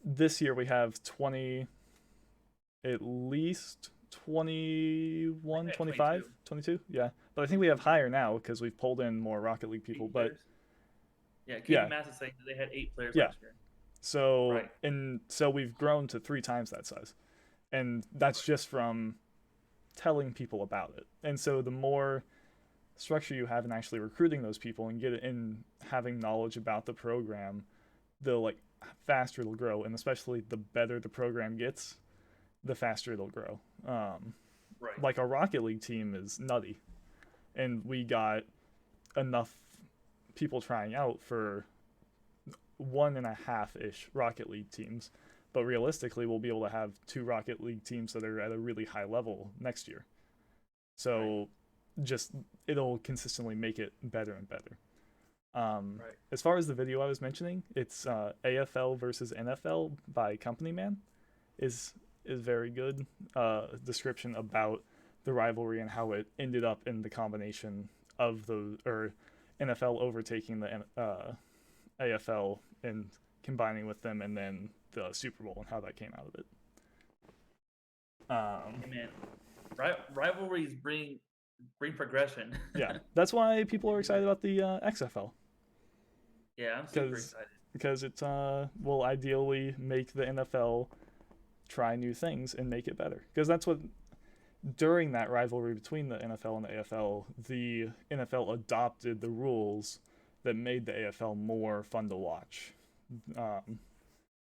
this year we have 20, at least I think 21, I had 25, 22, 22. Yeah. But I think we have higher now because we've pulled in more Rocket League people. eight But players. Yeah, Katie yeah, Mass is saying that they had 8 players yeah. last year. So Right, we've grown to 3 times that size. And that's right, just from telling people about it. And so the more structure you have in actually recruiting those people and get it in having knowledge about the program, the like faster it'll grow, and especially the better the program gets, the faster it'll grow. right. Like our Rocket League team is nutty, and we got enough people trying out for 1.5 ish Rocket League teams. But realistically, we'll be able to have 2 Rocket League teams that are at a really high level next year. Right, So just it'll consistently make it better and better. right. As far as the video I was mentioning, it's AFL versus NFL by Company Man is very good description about the rivalry and how it ended up in the combination of the or NFL overtaking the AFL and combining with them, and then the Super Bowl and how that came out of it. Hey man, rivalries bring progression. Yeah, that's why people are excited about the XFL, Yeah, I'm super because excited. it will ideally make the NFL try new things and make it better. Because that's what, during that rivalry between the NFL and the AFL, the NFL adopted the rules that made the AFL more fun to watch.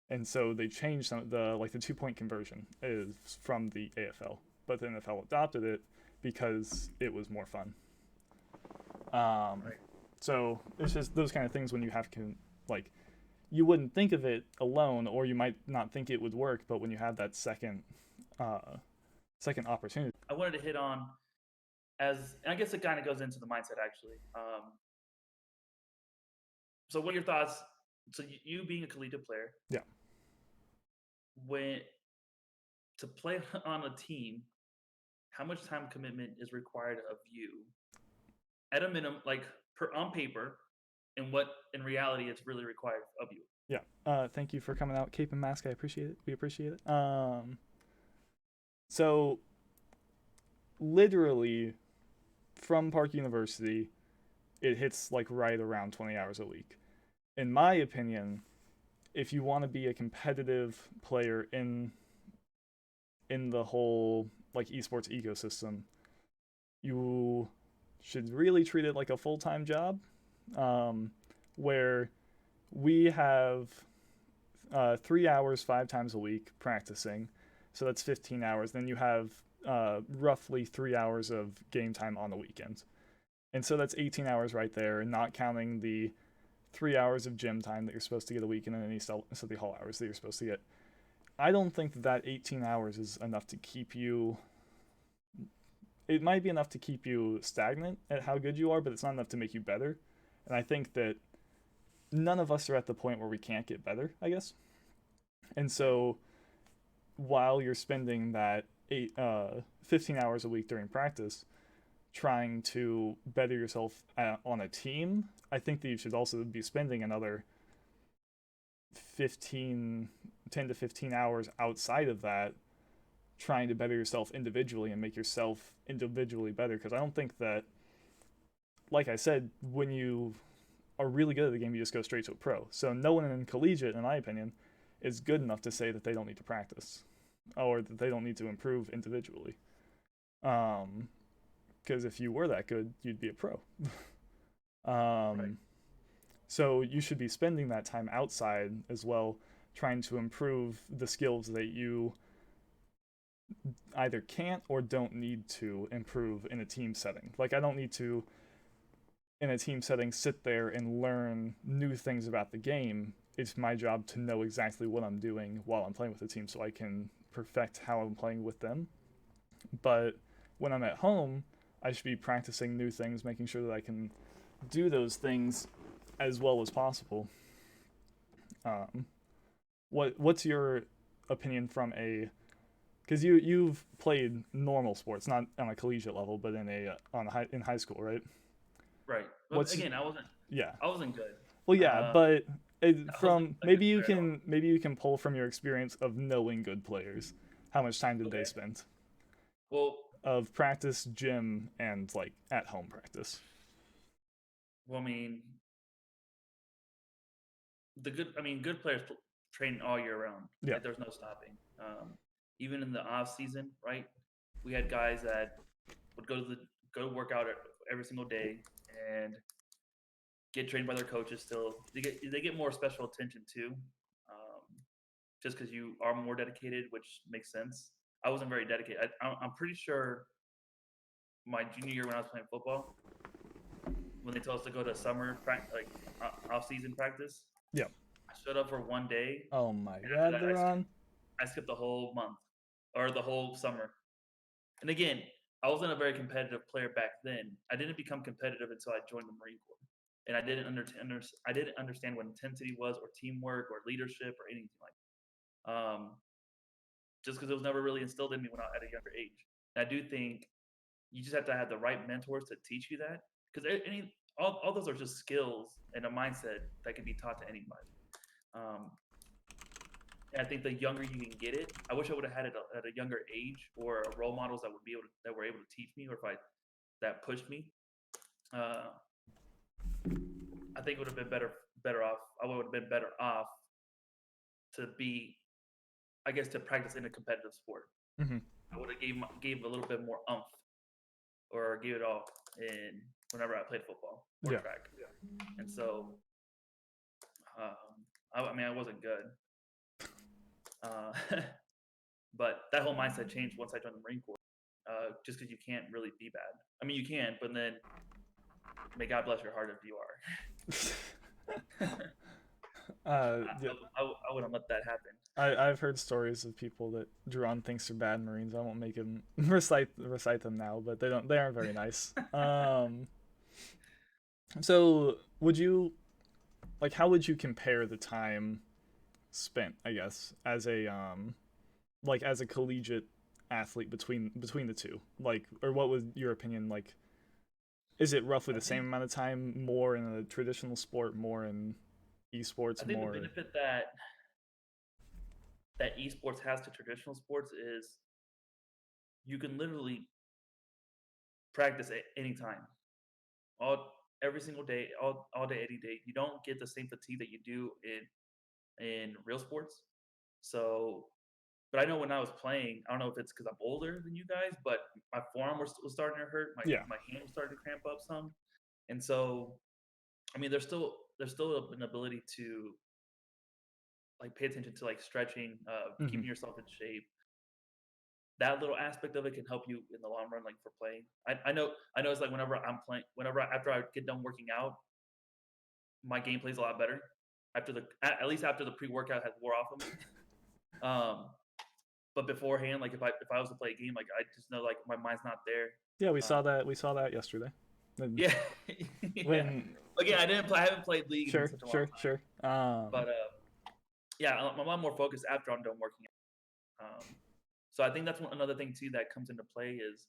And so they changed some of the 2-point conversion is from the AFL, but the NFL adopted it because it was more fun. Right. So it's just those kind of things when you have to, you wouldn't think of it alone, or you might not think it would work, but when you have that second opportunity. I wanted to hit on, and I guess it kind of goes into the mindset actually. So what are your thoughts? So you being a collegiate player, Yeah. when to play on a team, how much time commitment is required of you at a minimum, on paper, and what in reality it's really required of you? Yeah. Thank you for coming out, Cape and Mask. I appreciate it. We appreciate it. So literally from Park University, it hits right around 20 hours a week. In my opinion, if you want to be a competitive player in the whole esports ecosystem, you should really treat it like a full-time job, where we have 3 hours 5 times a week practicing, so that's 15 hours. Then you have roughly 3 hours of game time on the weekends, and so that's 18 hours right there, and not counting the 3 hours of gym time that you're supposed to get a weekend and any study hall hours that you're supposed to get. I don't think that 18 hours is enough to keep you. It might be enough to keep you stagnant at how good you are, but it's not enough to make you better. And I think that none of us are at the point where we can't get better, I guess. And so while you're spending that 15 hours a week during practice trying to better yourself on a team, I think that you should also be spending another 10 to 15 hours outside of that trying to better yourself individually and make yourself individually better. Because I don't think that, like I said, when you are really good at the game, you just go straight to a pro. So no one in collegiate, in my opinion, is good enough to say that they don't need to practice or that they don't need to improve individually. Because if you were that good, you'd be a pro. Right. So you should be spending that time outside as well, trying to improve the skills that you either can't or don't need to improve in a team setting. I don't need to, in a team setting, sit there and learn new things about the game. It's my job to know exactly what I'm doing while I'm playing with the team so I can perfect how I'm playing with them. But when I'm at home, I should be practicing new things, making sure that I can do those things as well as possible. What's your opinion from because you've played normal sports, not on a collegiate level, but in high school, right? Right. But again, I wasn't good. Well, yeah, but from maybe you can pull from your experience of knowing good players. How much time did they spend? Well, of practice, gym, and at home practice. Well, I mean, good players train all year round. Yeah. There's no stopping. Even in the off season, right? We had guys that would go work out every single day and get trained by their coaches. Still, they get more special attention too, just because you are more dedicated, which makes sense. I wasn't very dedicated. I'm pretty sure my junior year when I was playing football, when they told us to go to summer off-season practice. Yeah. I showed up for one day. Oh my God, Duron. I skipped the whole month or the whole summer. And again, I wasn't a very competitive player back then. I didn't become competitive until I joined the Marine Corps, and I didn't understand what intensity was, or teamwork, or leadership, or anything like that. Just because it was never really instilled in me when I at a younger age. And I do think you just have to have the right mentors to teach you that, because all those are just skills and a mindset that can be taught to anybody. And I think the younger you can get it, I wish I would have had it at a younger age, or role models that were able to teach me, or that pushed me. I think it would have been better off. I would have been better off to be, I guess, to practice in a competitive sport. Mm-hmm. I would have gave a little bit more oomph, or gave it all, and whenever I played football or track. And so, I mean, I wasn't good. But that whole mindset changed once I joined the Marine Corps. Just because you can't really be bad. I mean, you can, but then may God bless your heart if you are. Yeah. I wouldn't let that happen. I've heard stories of people that Duron thinks are bad Marines. I won't make him recite them now, but they aren't very nice. So would you how would you compare the time spent, I guess, as a as a collegiate athlete between the two? Or what was your opinion? Is it roughly I the same think amount of time, more in a traditional sport, more in esports, I think the more? benefit that esports has to traditional sports is you can literally practice at any time, every single day, all day, any day. You don't get the same fatigue that you do in real sports. So, but I know when I was playing, I don't know if it's because I'm older than you guys, but my forearm was starting to hurt. Yeah. My hand was starting to cramp up some, and so I mean, there's still an ability to pay attention to stretching, Mm-hmm. keeping yourself in shape. That little aspect of it can help you in the long run, for playing. I know it's like whenever I'm playing, after I get done working out, my gameplay's a lot better. At least after the pre-workout has wore off of me. Um, but beforehand, if I was to play a game, I just know my mind's not there. Yeah, we saw Um, that. We saw that yesterday. yeah, yeah. When Again, I haven't played League in sure, such a long sure, time. sure. But yeah, I'm a lot more focused after I'm done working out. So I think that's another thing too that comes into play is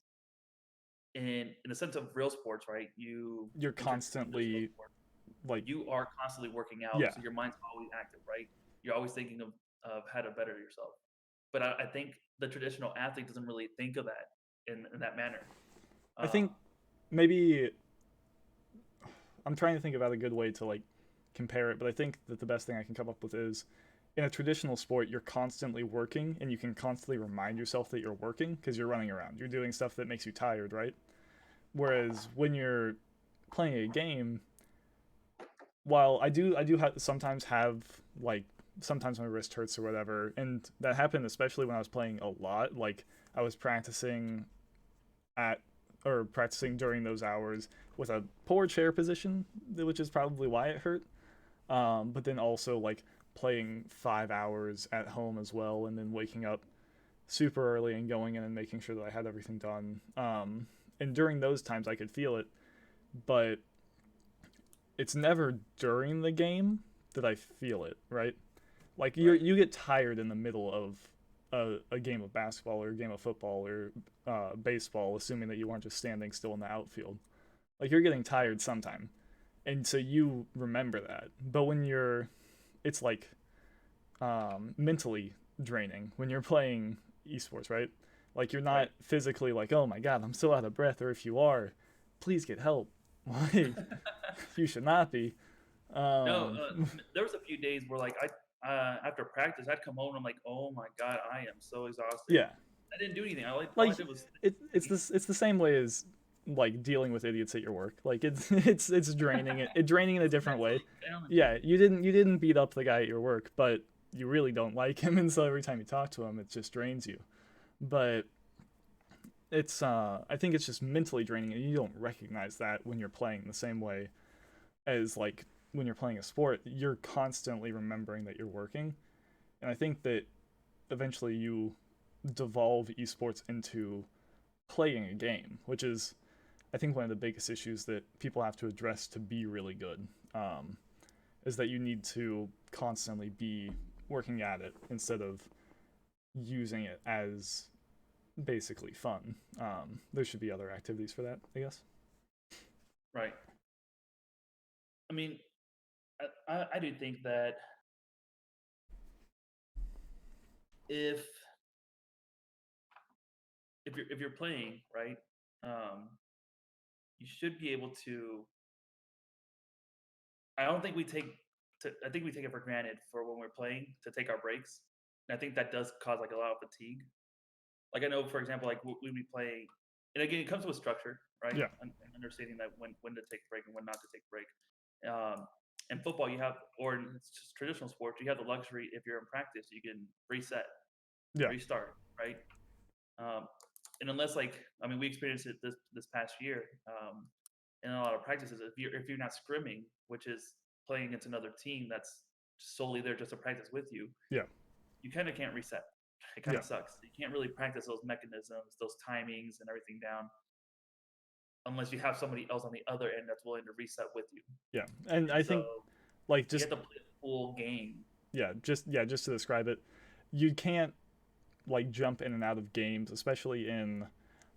in the sense of real sports, right? You're In traditional constantly sport, like you are constantly working out, yeah. so your mind's always active, right? You're always thinking of how to better yourself. But I think the traditional athlete doesn't really think of that in that manner. I Um, think maybe I'm trying to think about a good way to compare it, but I think that the best thing I can come up with is in a traditional sport, you're constantly working and you can constantly remind yourself that you're working because you're running around. You're doing stuff that makes you tired, right? Whereas when you're playing a game, while sometimes have sometimes my wrist hurts or whatever, and that happened especially when I was playing a lot. I was at practicing during those hours with a poor chair position, which is probably why it hurt. But then also playing 5 hours at home as well, and then waking up super early and going in and making sure that I had everything done. And during those times, I could feel it, but it's never during the game that I feel it, right? right. You get tired in the middle of a game of basketball or a game of football or baseball, assuming that you aren't just standing still in the outfield. You're getting tired sometime, and so you remember that. But when it's mentally draining when you're playing esports, right? You're not Right. physically oh my god, I'm still out of breath, or if you are, please get help. You should not be. No, Um, there was a few days where after practice, I'd come home and I'm like, oh my god, I am so exhausted. yeah, I didn't do anything. All I did was it's the same way as dealing with idiots at your work. It's draining it draining in a it's different way. mentally challenging. Yeah, you didn't beat up the guy at your work, but you really don't like him, and so every time you talk to him, it just drains you. But I think it's just mentally draining, and you don't recognize that when you're playing the same way as when you're playing a sport. You're constantly remembering that you're working, and I think that eventually you devolve esports into playing a game, which is I think one of the biggest issues that people have to address to be really good, is that you need to constantly be working at it instead of using it as basically fun. There should be other activities for that, I guess. Right. I mean, I do think that if if you're playing right, um, you should be able to. I don't think we take. I think we take it for granted for when we're playing to take our breaks. And I think that does cause a lot of fatigue. I know, for example, we'd be playing. and again, it comes with structure, right? Yeah. And understanding that when to take a break and when not to take a break. In football, you have, or in just traditional sports, you have the luxury. If you're in practice, you can reset, Yeah. restart, right? And unless, like, I mean, we experienced it this past year in a lot of practices. If you're not scrimming, which is playing against another team that's solely there just to practice with you, Yeah. you kind of can't reset. It kind of sucks. You can't really practice those mechanisms, those timings, and everything down unless you have somebody else on the other end that's willing to reset with you. Yeah. And And I so think like you just have to play a full game. just to describe it, you can't like jump in and out of games, especially in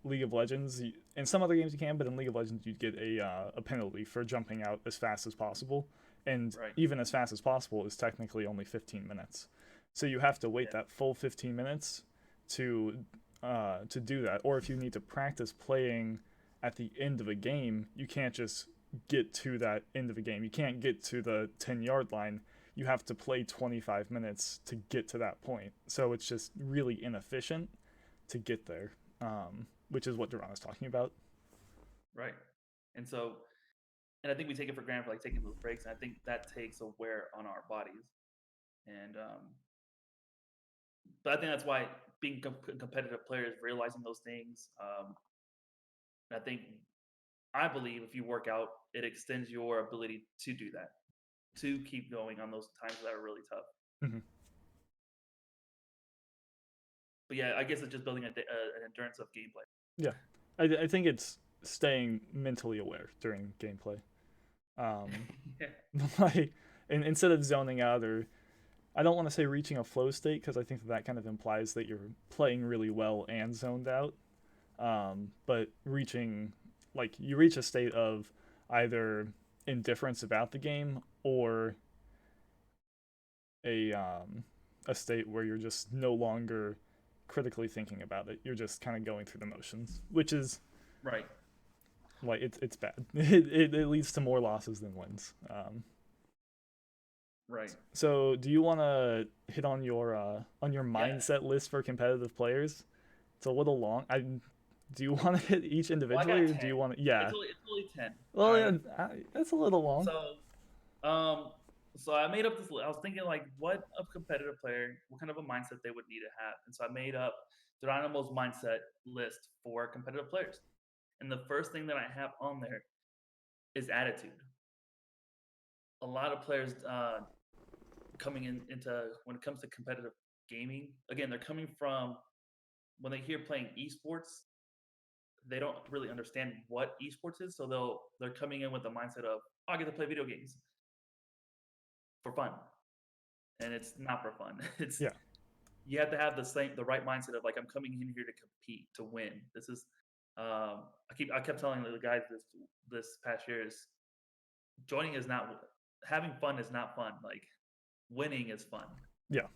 League of Legends. In some other games you can, but in League of Legends you'd get a penalty for jumping out as fast as possible, and Right. even as fast as possible is technically only 15 minutes. So you have to wait Yeah. that full 15 minutes to do that. Or if you need to practice playing at the end of a game, you can't just get to that end of a game. You can't get to the 10-yard line. You have to play 25 minutes to get to that point. So it's just really inefficient to get there, which is what Duran is talking about. Right. And so, and I think we take it for granted for like taking those breaks. And I think that takes a wear on our bodies. And, but I think that's why being competitive players, realizing those things, I think, I believe if you work out, it extends your ability to do that, to keep going on those times that are really tough. Mm-hmm. But yeah, I guess it's just building an endurance of gameplay. Yeah, I think it's staying mentally aware during gameplay. Yeah. Like, instead of zoning out, or I don't want to say reaching a flow state because I think that kind of implies that you're playing really well and zoned out. But reaching, like, you reach a state of either indifference about the game or a state where you're just no longer critically thinking about it. You're just kind of going through the motions, which is Right. like it's bad. It leads to more losses than wins. Right. So, do you want to hit on your Yeah. mindset list for competitive players? It's a little long. Do you want to hit each Well, I individually, got or 10. do you want to? Yeah. It's only 10. All Well, yeah, right. that's a little long. So I made up this. I was thinking like, what a competitive player, what kind of a mindset they would need to have, and so I made up Duronimo's mindset list for competitive players. And the first thing that I have on there is attitude. A lot of players coming into when it comes to competitive gaming, again, they're coming from when they hear playing esports, they don't really understand what esports is, so they're coming in with the mindset of, oh, I get to play video games for fun, and it's not for fun. It's Yeah. You have to have the right mindset of like, I'm coming in here to compete, to win. This is I kept telling the guys this past year is joining is not having fun is not fun. Like winning is fun. Yeah.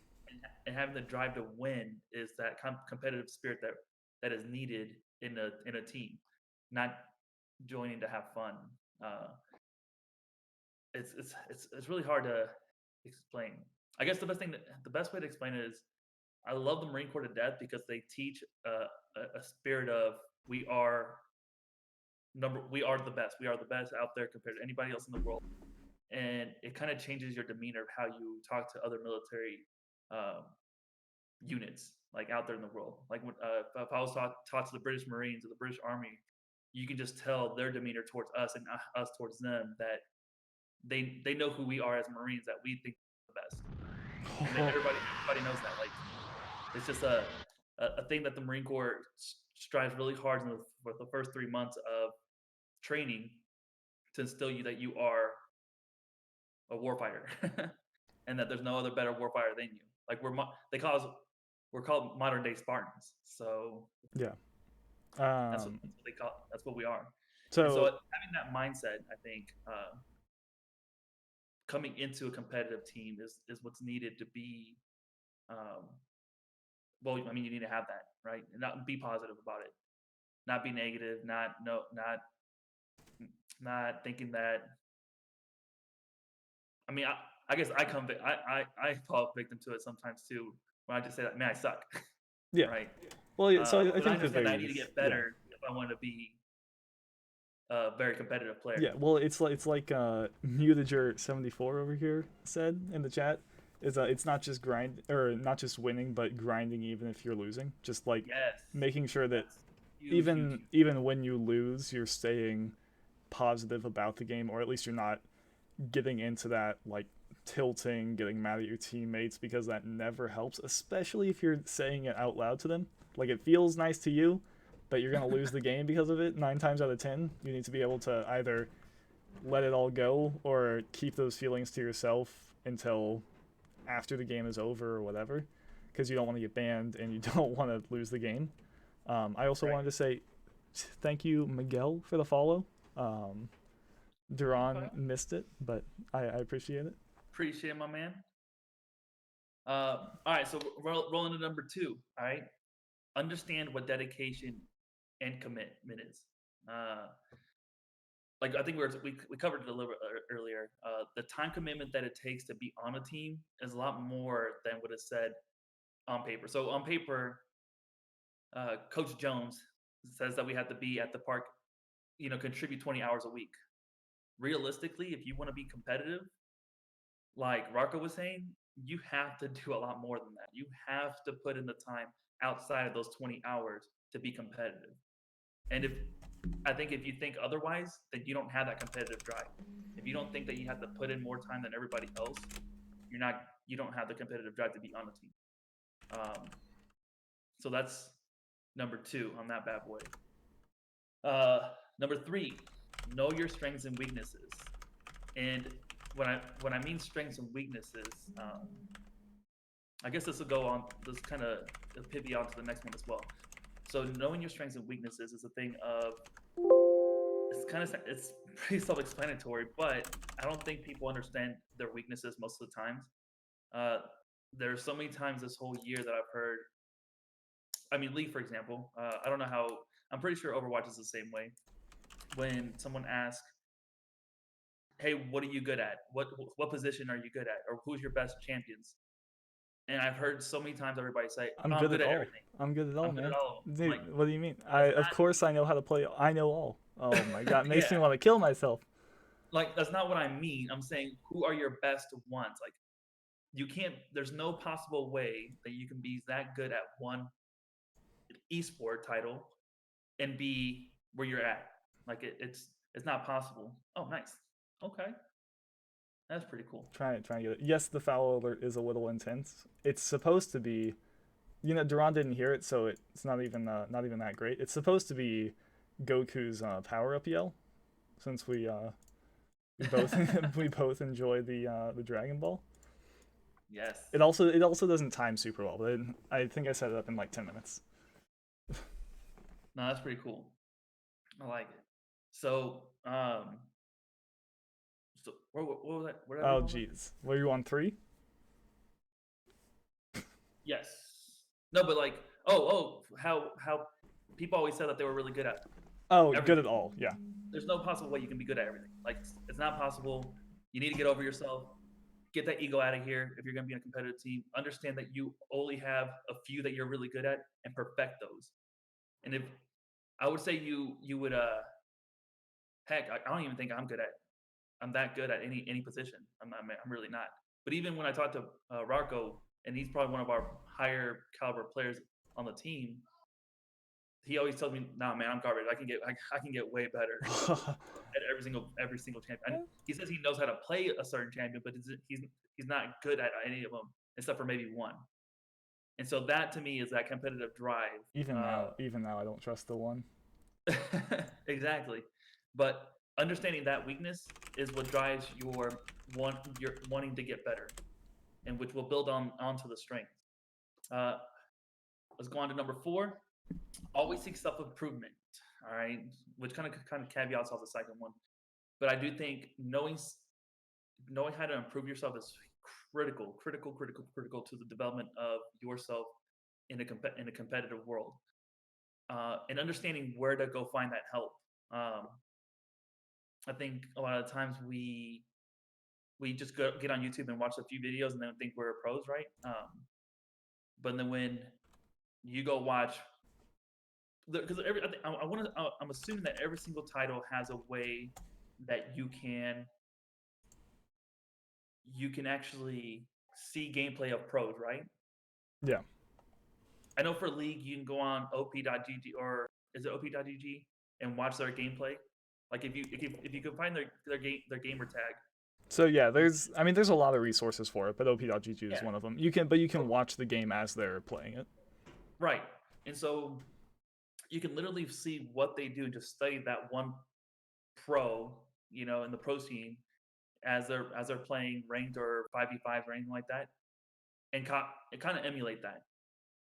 And having the drive to win is that competitive spirit that is needed in a team, not joining to have fun. It's really hard to explain. I guess the best way to explain it is I love the Marine Corps to death because they teach a spirit of we are the best. We are the best out there compared to anybody else in the world, and it kind of changes your demeanor of how you talk to other military units like out there in the world. Like if I was taught to the British Marines or the British Army, you can just tell their demeanor towards us and us towards them that they know who we are as Marines, that we think we're the best. And everybody knows that. Like it's just a thing that the Marine Corps strives really hard for the first 3 months of training to instill you that you are a warfighter and that there's no other better warfighter than you. Like we're called modern day Spartans. So Yeah. that's what they call. That's what we are. So, and so having that mindset, I think, coming into a competitive team is what's needed to be. Well, I mean, you need to have that, right? And not be positive about it, not be negative, not thinking that. I mean, I guess I fall victim to it sometimes too, when I just say that, man, I suck. yeah. Right. Well, yeah, so I But I think that understand that I need to get better if I want to be a very competitive player. Yeah, well, it's like Mutager 74 over here said in the chat. Is it's not just grind or not just winning, but grinding even if you're losing. Just like Yes, making sure that that's huge, huge, huge. even when you lose, you're staying positive about the game, or at least you're not getting into that like tilting, getting mad at your teammates, because that never helps, especially if you're saying it out loud to them. Like it feels nice to you, but you're gonna lose the game because of it 9 times out of 10. You need to be able to either let it all go or keep those feelings to yourself until after the game is over or whatever, because you don't want to get banned and you don't want to lose the game. I also Right. wanted to say thank you, Miguel, for the follow. Duran Okay. missed it, but I appreciate it. Appreciate it, my man. All right, so rolling to number 2. All right, understand what dedication and commitment is. Like I think we covered it a little bit earlier. The time commitment that it takes to be on a team is a lot more than what is said on paper. So on paper, Coach Jones says that we have to be at the park, contribute 20 hours a week. Realistically, if you want to be competitive, like Rarko was saying, you have to do a lot more than that. You have to put in the time outside of those 20 hours to be competitive. And I think if you think otherwise, then you don't have that competitive drive. If you don't think that you have to put in more time than everybody else, you don't have the competitive drive to be on the team. So that's number 2 on that bad boy. Number 3, know your strengths and weaknesses. And when I mean strengths and weaknesses, I guess this will go on. This kind of pivot on to the next one as well. So knowing your strengths and weaknesses is a thing of it's pretty self-explanatory, but I don't think people understand their weaknesses most of the times. There's so many times this whole year that I've heard. I mean, League, for example. I don't know how. I'm pretty sure Overwatch is the same way. When someone asks, "Hey, what are you good at? What position are you good at? Or who's your best champions?" And I've heard so many times everybody say, I'm "Oh, I'm good good at at all. everything. I'm good at all, I'm good man. at all." I'm Dude, like, what do you mean? that's Of not. course I know how to play. I know all. Oh my god, makes me Yeah, want to kill myself. like that's not what I mean. I'm saying who are your best ones? Like you can't. There's no possible way that you can be that good at one esport title and be where you're at. Like it's not possible. Oh, nice. Okay, that's pretty cool. Trying to get it. Yes, the foul alert is a little intense. It's supposed to be. Duran didn't hear it, so it's not even that great. It's supposed to be Goku's power up yell, since we both we both enjoy the Dragon Ball. Yes. It also doesn't time super well, but I think I set it up in like 10 minutes. No, that's pretty cool. I like it. So, what was that? Where did I Oh leave off? jeez, were you on 3? Yes. No, but like, how people always said that they were really good at Oh, good everything. at all. Yeah. There's no possible way you can be good at everything. Like, it's not possible. You need to get over yourself. Get that ego out of here if you're going to be in a competitive team. Understand that you only have a few that you're really good at and perfect those. And if I would say you would heck, I don't even think I'm that good at any position. I'm really not. But even when I talked to Rarko, and he's probably one of our higher caliber players on the team, he always tells me, "Nah, man, I'm garbage. I can get way better at every single champion." And he says he knows how to play a certain champion, but he's not good at any of them except for maybe one. And so that to me is that competitive drive. Even now, I don't trust the one. Exactly. But understanding that weakness is what drives your wanting to get better, and which will build onto the strength. Uh, let's go on to number 4. Always seek self improvement. All right, which kind of caveats off the second one, but I do think knowing how to improve yourself is critical to the development of yourself in a competitive world, and understanding where to go find that help. I think a lot of times we just get on YouTube and watch a few videos and then think we're pros, right? But then when you go watch because I want to. I'm assuming that every single title has a way that you can actually see gameplay of pros, right? Yeah. I know for League you can go on op.gg, or is it op.gg, and watch their gameplay. Like if you can find their gamer tag. So yeah, there's a lot of resources for it, but op.gg is Yeah. one of them. You can watch the game as they're playing it. Right. And so you can literally see what they do, just study that one pro, in the pro scene as they're playing ranked or 5v5 or anything like that, and kind of emulate that.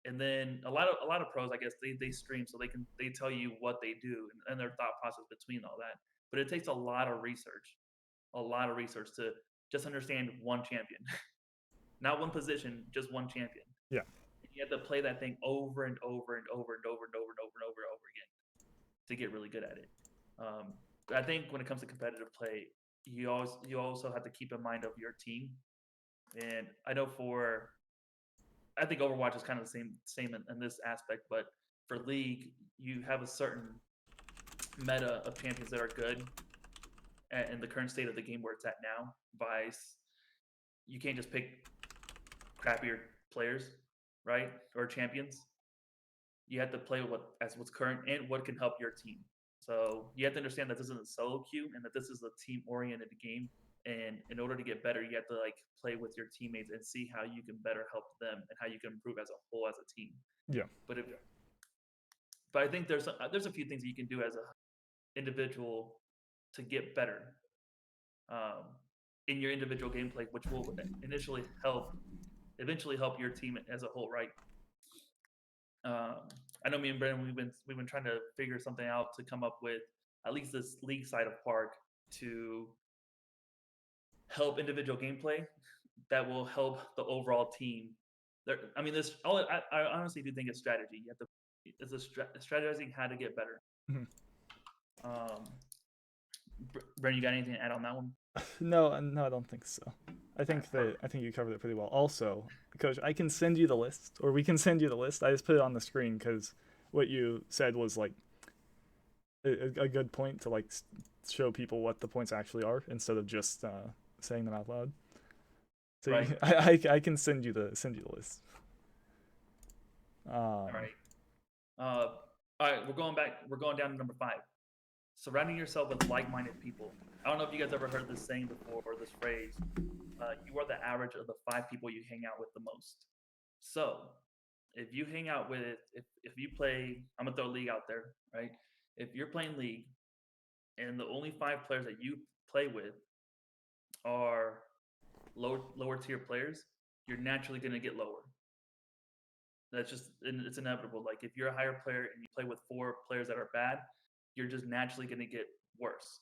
And then a lot of pros, I guess, they stream, so they tell you what they do and their thought process between all that. But it takes a lot of research to just understand one champion, not one position, just one champion. Yeah. And you have to play that thing over and over and over and over and over and over and over and over again to get really good at it. I think when it comes to competitive play, you also have to keep in mind of your team. And I know I think Overwatch is kind of the same in this aspect, but for League, you have a certain meta of champions that are good in the current state of the game where it's at now. Vice, you can't just pick crappier players, right? Or champions. You have to play what's current and what can help your team. So you have to understand that this isn't a solo queue and that this is a team-oriented game. And in order to get better, you have to play with your teammates and see how you can better help them and how you can improve as a whole as a team. Yeah. But I think there's a few things that you can do as a individual to get better in your individual gameplay, which will eventually help your team as a whole, right? I know me and Brandon, we've been trying to figure something out to come up with at least this League side of Park to help individual gameplay that will help the overall team. I honestly do think it's strategy. It's strategizing how to get better. Mm-hmm. Brandon, you got anything to add on that one? No, I don't think so. I think you covered it pretty well. Also, Coach, I can send you the list, or we can send you the list. I just put it on the screen because what you said was a good point to show people what the points actually are instead of just saying them out loud. So right. I can send you the list. All right. All right. We're going down to number 5. Surrounding yourself with like-minded people. I don't know if you guys ever heard this saying before, or this phrase. You are the average of the 5 people you hang out with the most. So, if you hang out with, if you play, I'm gonna throw League out there, right? If you're playing League, and the only 5 players that you play with are lower tier players, you're naturally gonna get lower. It's inevitable. Like if you're a higher player and you play with 4 players that are bad, you're just naturally going to get worse.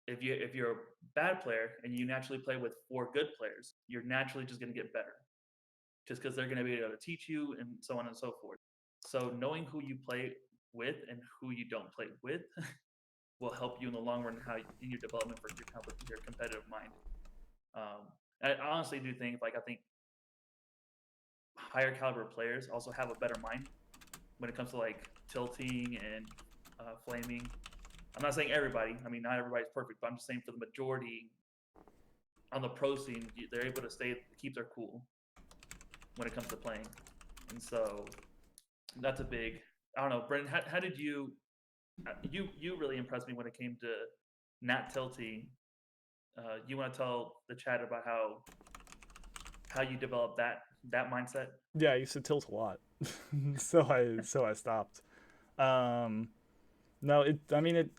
If you're a bad player and you naturally play with 4 good players, you're naturally just going to get better, just because they're going to be able to teach you and so on and so forth. So knowing who you play with and who you don't play with will help you in the long run in your development for your competitive mind. I honestly do think I think higher caliber players also have a better mind when it comes to tilting and flaming. I'm not saying everybody. I mean, not everybody's perfect, but I'm just saying for the majority on the pro scene, they're able to keep their cool when it comes to playing. And so that's a big. I don't know, Brendan. How did you really impressed me when it came to not tilting? You want to tell the chat about how you developed that mindset? Yeah, I used to tilt a lot, so I stopped. No, it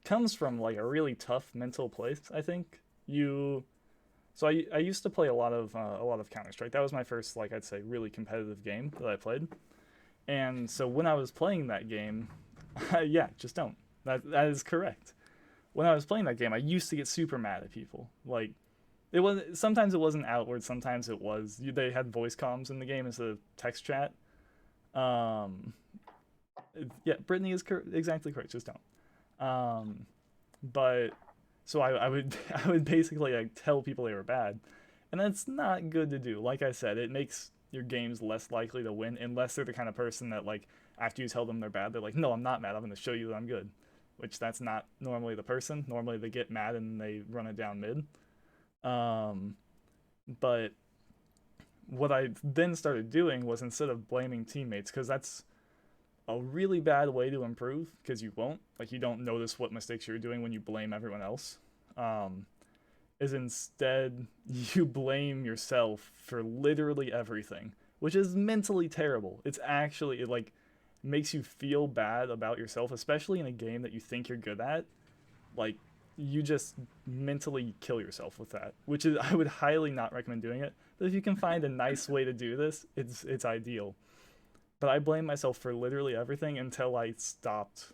comes from a really tough mental place. I think I used to play a lot of Counter-Strike. That was my first I'd say really competitive game that I played. And so when I was playing that game, yeah, just don't. That is correct. When I was playing that game, I used to get super mad at people. Sometimes it wasn't outward, sometimes it was. They had voice comms in the game instead of text chat. Yeah, Brittany is exactly correct. Just don't. But so I would basically tell people they were bad, and that's not good to do. Like I said, it makes your game's less likely to win unless they're the kind of person that like after you tell them they're bad, they're like, no, I'm not mad. I'm going to show you that I'm good. Which that's not normally the person. Normally they get mad and they run it down mid. But what I then started doing was instead of blaming teammates, because that's a really bad way to improve, because you won't. Like, you don't notice what mistakes you're doing when you blame everyone else. Is instead you blame yourself for literally everything, which is mentally terrible. It's actually, it like makes you feel bad about yourself, especially in a game that you think you're good at. Like, you just mentally kill yourself with that, which is, I would highly not recommend doing it. But if you can find a nice way to do this, it's ideal. But I blame myself for literally everything until I stopped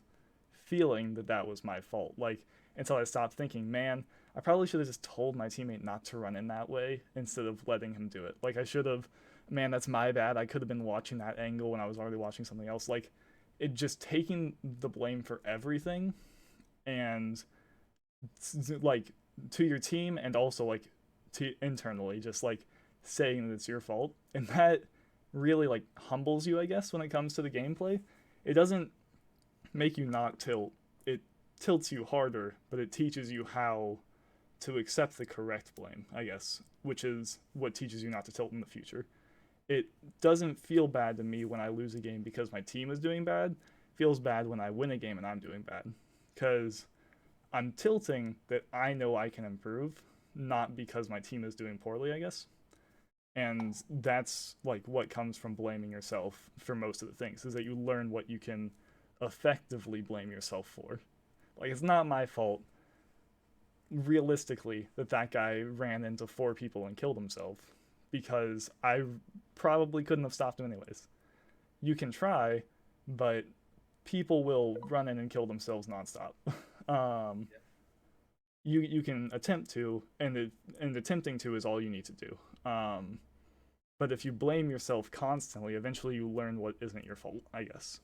feeling that that was my fault. Like, until I stopped thinking, man, I probably should have just told my teammate not to run in that way instead of letting him do it. Like, I should have, man, that's my bad. I could have been watching that angle when I was already watching something else. Like, it just taking the blame for everything and, like, to your team and also, like, to internally, just, like, saying that it's your fault. And that really, like, humbles you, I guess, when it comes to the gameplay. It doesn't make you not tilt. It tilts you harder, but it teaches you how to accept the correct blame, I guess, which is what teaches you not to tilt in the future. It doesn't feel bad to me when I lose a game because my team is doing bad. It feels bad when I win a game and I'm doing bad, because I'm tilting that I know I can improve, not because my team is doing poorly, I guess. And that's like what comes from blaming yourself for most of the things, is that you learn what you can effectively blame yourself for. Like, it's not my fault realistically that guy ran into 4 people and killed himself, because I probably couldn't have stopped him anyways. You can try, but people will run in and kill themselves nonstop. You can attempt to, and attempting to is all you need to do. But if you blame yourself constantly, eventually you learn what isn't your fault, I guess.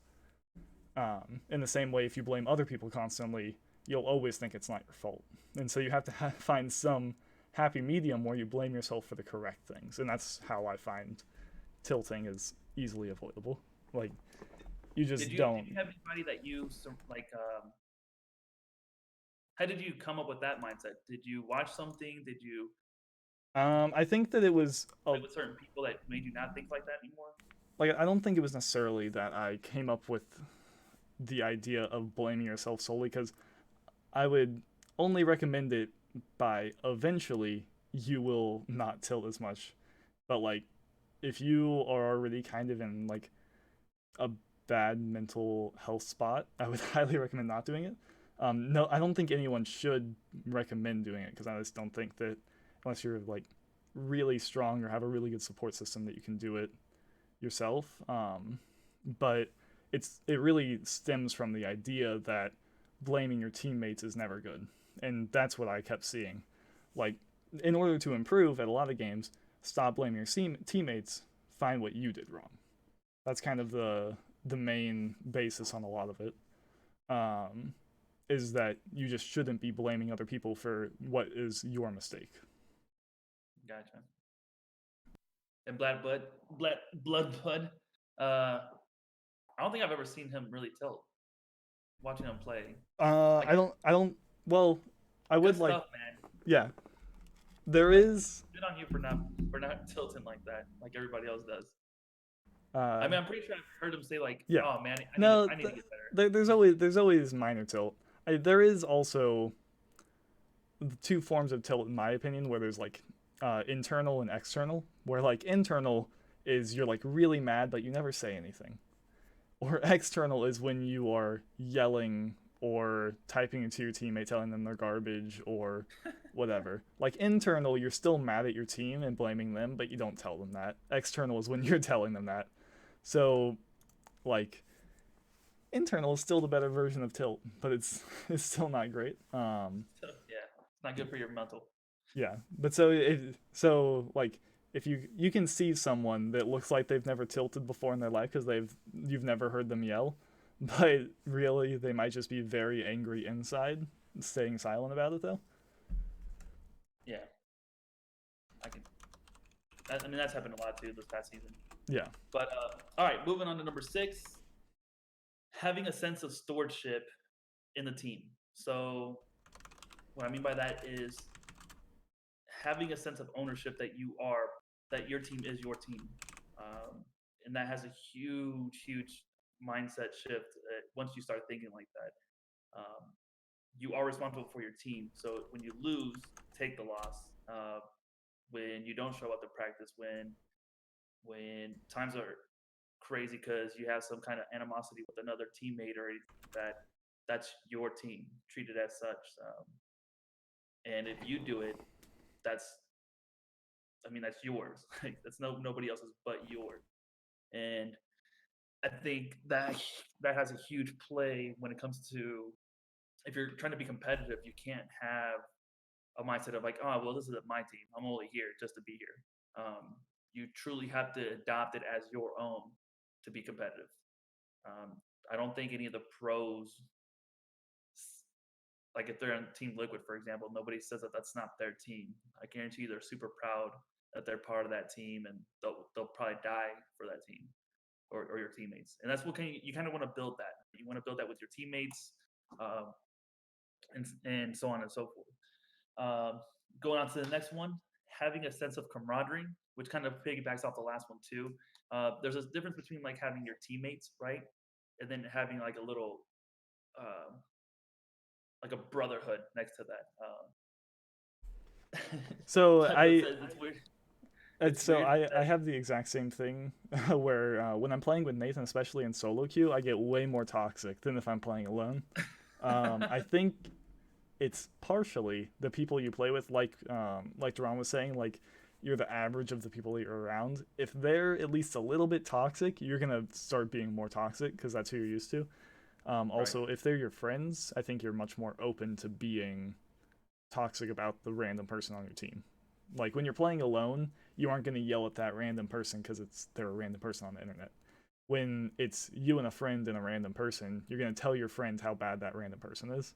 In the same way, if you blame other people constantly, you'll always think it's not your fault. And so you have to find some happy medium where you blame yourself for the correct things. And that's how I find tilting is easily avoidable. Like, you just don't. Did you have anybody that you, like, how did you come up with that mindset? Did you watch something? Did you I think that it was with certain people that made you not think like that anymore? Like, I don't think it was necessarily that I came up with the idea of blaming yourself solely, because I would only recommend it by eventually you will not tilt as much. But like, if you are already kind of in like a bad mental health spot, I would highly recommend not doing it. No, I don't think anyone should recommend doing it, because I just don't think that unless you're like really strong or have a really good support system that you can do it yourself. But it really stems from the idea that blaming your teammates is never good, and that's what I kept seeing. Like, in order to improve at a lot of games, stop blaming your teammates, find what you did wrong. That's kind of the main basis on a lot of it. Is that you just shouldn't be blaming other people for what is your mistake. Gotcha. And Blood. I don't think I've ever seen him really tilt. Watching him play. Like, I don't. Well, I would like. Stuff, man. Yeah. There is. Good on you for not tilting like that, like everybody else does. I mean, I'm pretty sure I've heard him say like, yeah. "Oh man, I need to get better." There's always minor tilt. There is also 2 forms of tilt in my opinion, where there's like internal and external. Where like internal is you're like really mad but you never say anything, or external is when you are yelling or typing into your teammate telling them they're garbage or whatever. Like, internal, you're still mad at your team and blaming them, but you don't tell them that. External is when you're telling them that. So, like, internal is still the better version of tilt, but it's still not great. Yeah, it's not good for your mental. Yeah, but like, if you can see someone that looks like they've never tilted before in their life because you've never heard them yell, but really they might just be very angry inside, staying silent about it though. Yeah, I can. I mean, that's happened a lot too this past season. Yeah. But all right, moving on to number 6, having a sense of stewardship in the team. So what I mean by that is having a sense of ownership that your team is your team, and that has a huge mindset shift once you start thinking like that. You are responsible for your team. So when you lose, take the loss. When you don't show up to practice, when times are crazy because you have some kind of animosity with another teammate or anything like that, that's your team. Treat it as such. And if you do it, that's that's yours. That's nobody else's but yours. And I think that has a huge play when it comes to, if you're trying to be competitive, you can't have a mindset of like, oh, well, this is my team. I'm only here just to be here. You truly have to adopt it as your own to be competitive. Um, I don't think any of the pros, like if they're on Team Liquid, for example, nobody says that that's not their team. I guarantee you they're super proud that they're part of that team, and they'll probably die for that team or your teammates. And that's what you kind of want to build that. You want to build that with your teammates, and so on and so forth. Going on to the next one, having a sense of camaraderie, which kind of piggybacks off the last one too. There's a difference between like having your teammates, right, and then having like a little, like a brotherhood next to that. So it's weird. I have the exact same thing where when I'm playing with Nathan, especially in solo queue, I get way more toxic than if I'm playing alone. I think it's partially the people you play with, like Duran was saying, like you're the average of the people that you're around. If they're at least a little bit toxic, you're gonna start being more toxic because that's who you're used to. Also, if they're your friends, I think you're much more open to being toxic about the random person on your team. Like when you're playing alone, you aren't going to yell at that random person because they're a random person on the internet. When it's you and a friend and a random person, you're going to tell your friend how bad that random person is.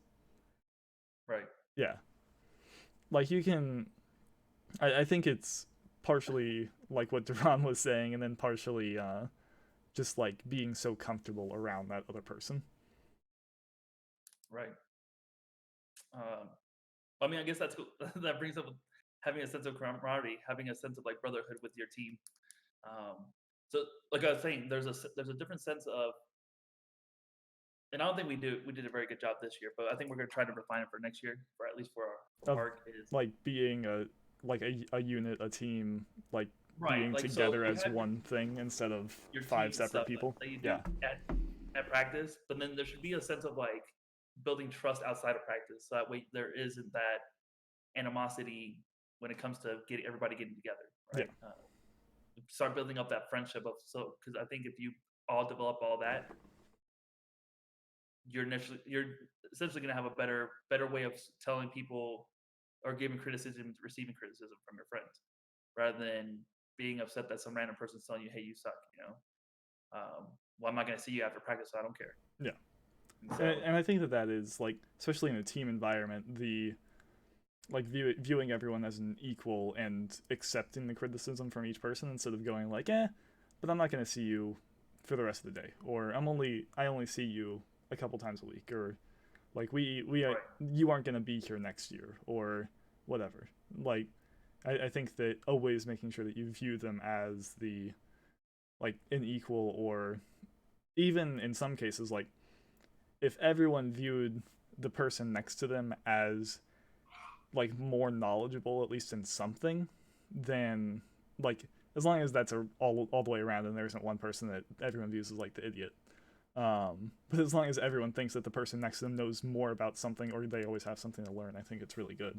Right. Yeah. Like you can, I think it's partially like what Duran was saying, and then partially just like being so comfortable around that other person. Right. I mean, I guess that's cool. That brings up having a sense of camaraderie, having a sense of like brotherhood with your team. So, like I was saying, there's a different sense of, and I don't think we did a very good job this year, but I think we're gonna try to refine it for next year, or at least for our Of park is like being a unit, a team, like right. being Like so, together you as have one thing instead of your 5 team separate stuff people. that you do Yeah. at practice, but then there should be a sense of like building trust outside of practice, so that way there isn't that animosity when it comes to everybody getting together, right? Yeah. Start building up that friendship of, so because I think if you all develop all that, you're essentially going to have a better way of telling people or giving criticism, receiving criticism from your friends, rather than being upset that some random person's telling you, "Hey, you suck." Well, I'm not going to see you after practice, so I don't care. Yeah. And so, And I think that is like, especially in a team environment, the like viewing everyone as an equal and accepting the criticism from each person instead of going like, but I'm not going to see you for the rest of the day, or I only see you a couple times a week, or like right, you aren't going to be here next year, or whatever. Like I think that always making sure that you view them as the like an equal, or even in some cases, like if everyone viewed the person next to them as like more knowledgeable, at least in something, then like as long as that's all the way around and there isn't one person that everyone views as like the idiot. But as long as everyone thinks that the person next to them knows more about something, or they always have something to learn, I think it's really good.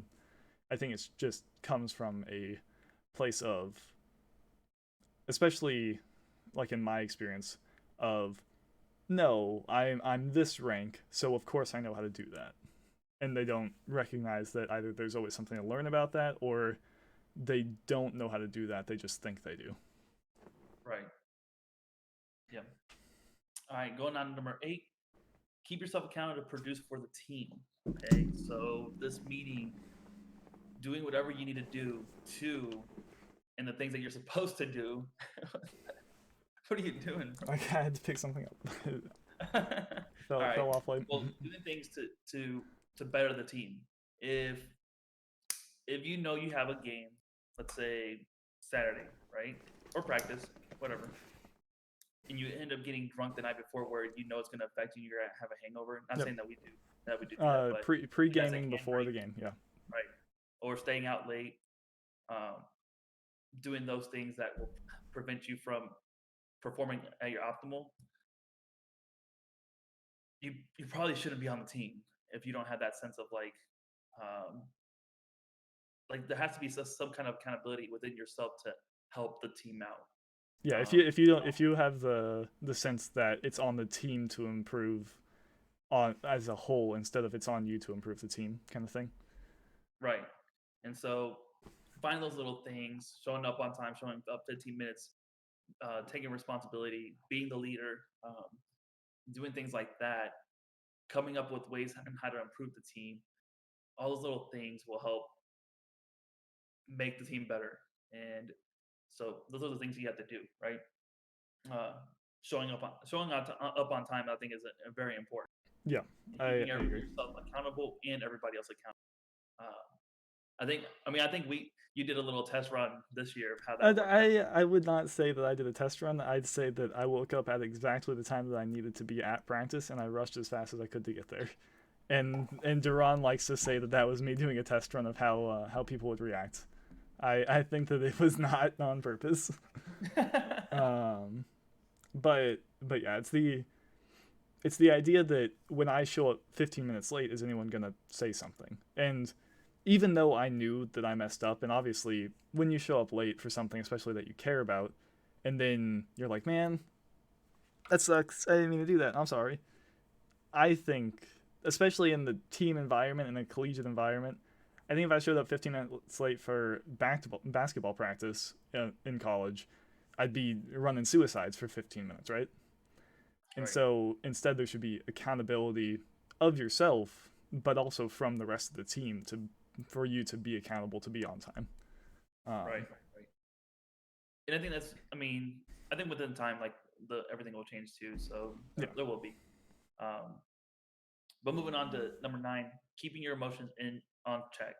I think it's just comes from a place of, especially like in my experience, of no, I'm this rank, so of course I know how to do that. And they don't recognize that either there's always something to learn about that, or they don't know how to do that, they just think they do. right, yeah. All right, going on to number 8. Keep yourself accountable to produce for the team. Okay, so this meeting, doing whatever you need to do to and the things that you're supposed to do, what are you doing, I had to pick something up. bro? All right. Fell off late. Well, doing things to better the team. If you know you have a game, let's say Saturday, right, or practice, whatever, and you end up getting drunk the night before, where you know it's going to affect you, you're going to have a hangover. Not Yep. saying that we do that, but Pre you guys that gaming can before the drink, game. Yeah. right, or staying out late, um, doing those things that will prevent you from performing at your optimal. You probably shouldn't be on the team if you don't have that sense of um, like there has to be some kind of accountability within yourself to help the team out. Yeah, if you have the sense that it's on the team to improve on as a whole instead of it's on you to improve the team kind of thing. Right. And so find those little things, showing up on time, showing up 15 minutes, taking responsibility, being the leader, doing things like that, coming up with ways on how to improve the team. All those little things will help make the team better. And so those are the things you have to do, right? Uh, up on time, I think, is very important. Yeah, I agree. Yourself accountable and everybody else accountable. I think you did a little test run this year of how that worked. I would not say that I did a test run. I'd say that I woke up at exactly the time that I needed to be at practice, and I rushed as fast as I could to get there. And Duran likes to say that was me doing a test run of how people would react. I think that it was not on purpose. But yeah, it's the idea that when I show up 15 minutes late, is anyone gonna say something? And even though I knew that I messed up, and obviously when you show up late for something, especially that you care about, and then you're like, man, that sucks. I didn't mean to do that. I'm sorry. I think, especially in the team environment, in a collegiate environment, I think if I showed up 15 minutes late for basketball practice in college, I'd be running suicides for 15 minutes, right? And so instead, there should be accountability of yourself, but also from the rest of the team for you to be accountable to be on time. Right. And I think I think within time, like everything will change too. So there will be. But moving on to number 9, keeping your emotions on check.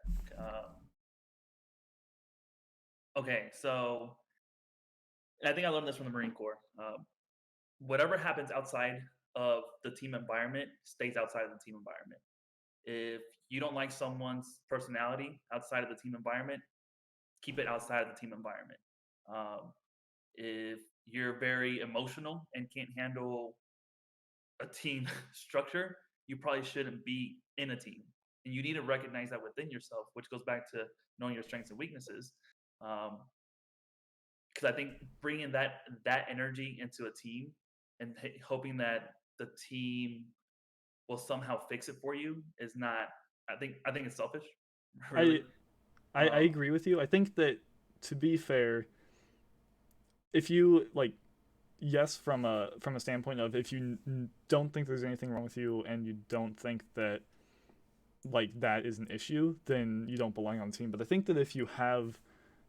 Okay, so I think I learned this from the Marine Corps. Whatever happens outside of the team environment stays outside of the team environment. If you don't like someone's personality outside of the team environment, keep it outside of the team environment. If you're very emotional and can't handle a team structure, you probably shouldn't be in a team. And you need to recognize that within yourself, which goes back to knowing your strengths and weaknesses. Because I think bringing that energy into a team and hoping that the team will somehow fix it for you is not. I think it's selfish. Really. I agree with you. I think that, to be fair, if you yes, from a standpoint of if you don't think there's anything wrong with you and you don't think that that is an issue, then you don't belong on the team. But I think that if you have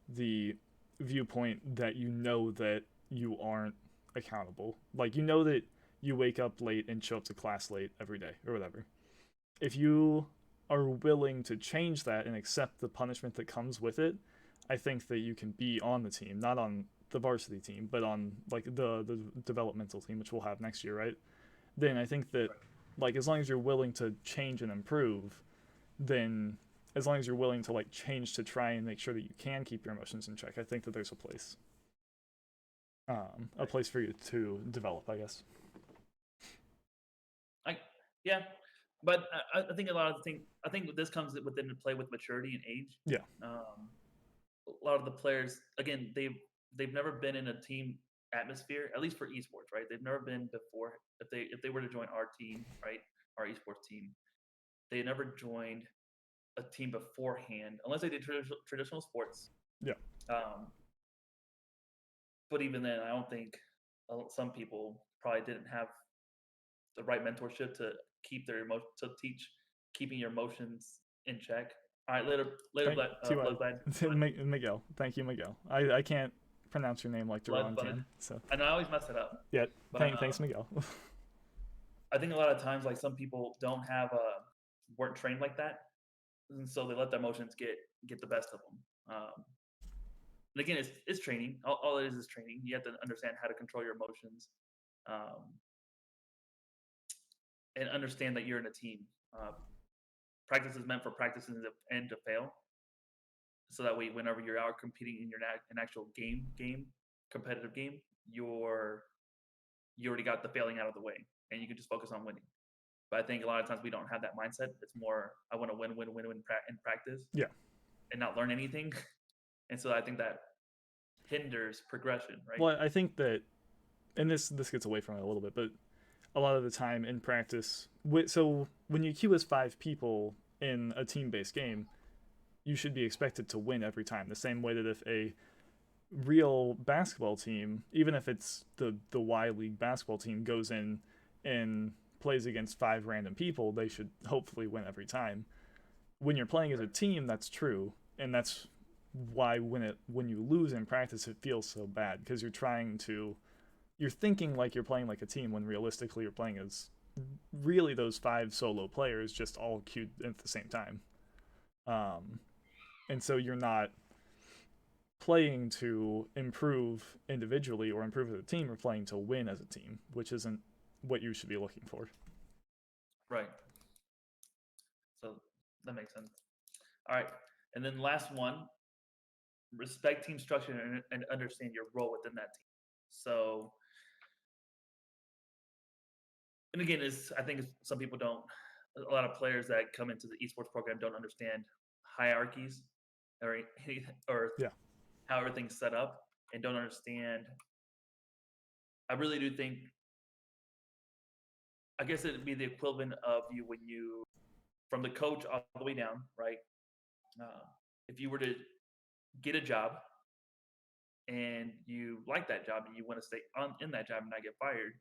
the viewpoint that you know that you aren't accountable, you know that you wake up late and show up to class late every day or whatever, if you are willing to change that and accept the punishment that comes with it, I think that you can be on the team, not on the varsity team, but on the developmental team, which we'll have next year, right? Then I think that as long as you're willing to change and improve, then as long as you're willing to change to try and make sure that you can keep your emotions in check, I think that there's a place for you to develop, I guess. Yeah, but I think a lot of the things. I think this comes within the play with maturity and age. Yeah. A lot of the players, again, they've never been in a team atmosphere, at least for esports, right? They've never been before. If they were to join our team, right, our esports team, they never joined a team beforehand, unless they did traditional sports. Yeah. But even then, I don't think some people probably didn't have the right mentorship to keeping your emotions in check. All right, later, Blood Bud. Miguel. Thank you, Miguel. I can't pronounce your name like Duran can. So. And I always mess it up. Yeah. Thanks, Miguel. I think a lot of times, like some people don't have weren't trained like that, and so they let their emotions get the best of them. And again, it's training. All it is training. You have to understand how to control your emotions, and understand that you're in a team. Practice is meant for practices and to fail, so that way, whenever you're out competing in an actual competitive game, you already got the failing out of the way, and you can just focus on winning. But I think a lot of times we don't have that mindset. It's more, I want to win in practice. Yeah. And not learn anything. And so I think that hinders progression, right? Well, I think that, and this gets away from it a little bit, but a lot of the time in practice, so when you queue as 5 people in a team-based game, you should be expected to win every time. The same way that if a real basketball team, even if it's the Y League basketball team, goes in and plays against 5 random people, they should hopefully win every time. When you're playing as a team, that's true, and that's why when you lose in practice, it feels so bad, because you're thinking like you're playing like a team, when realistically you're playing as really those 5 solo players just all queued at the same time. And so you're not playing to improve individually or improve as a team, you're playing to win as a team, which isn't what you should be looking for. Right. So that makes sense. All right. And then last one, respect team structure and understand your role within that team. So, and again, I think some people don't, a lot of players that come into the esports program don't understand hierarchies or how everything's set up, and don't understand. I really do think, I guess it'd be the equivalent of you when you, from the coach all the way down, right? If you were to get a job and you like that job and you want to stay in that job and not get fired,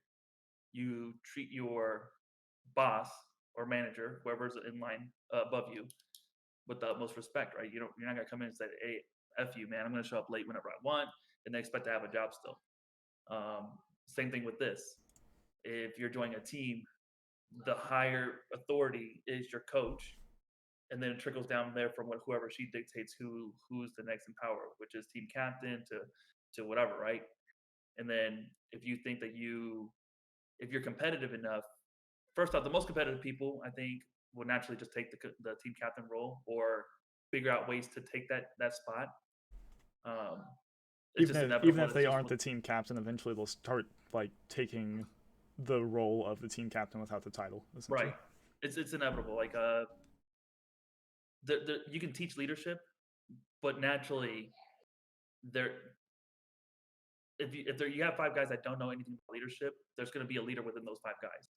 you treat your boss or manager, whoever's in line above you, with the utmost respect, right? You're not gonna come in and say, "Hey, F you, man, I'm gonna show up late whenever I want," and they expect to have a job still. Same thing with this. If you're joining a team, the higher authority is your coach, and then it trickles down there from whoever she dictates who's the next in power, which is team captain to whatever, right? And then if you think that if you're competitive enough, first off, the most competitive people, I think, will naturally just take the team captain role or figure out ways to take that spot. Even if they aren't the team captain, eventually they'll start like taking the role of the team captain without the title. Right. It's inevitable. Like you can teach leadership, but naturally, if you have 5 guys that don't know anything about leadership, there's going to be a leader within those 5 guys.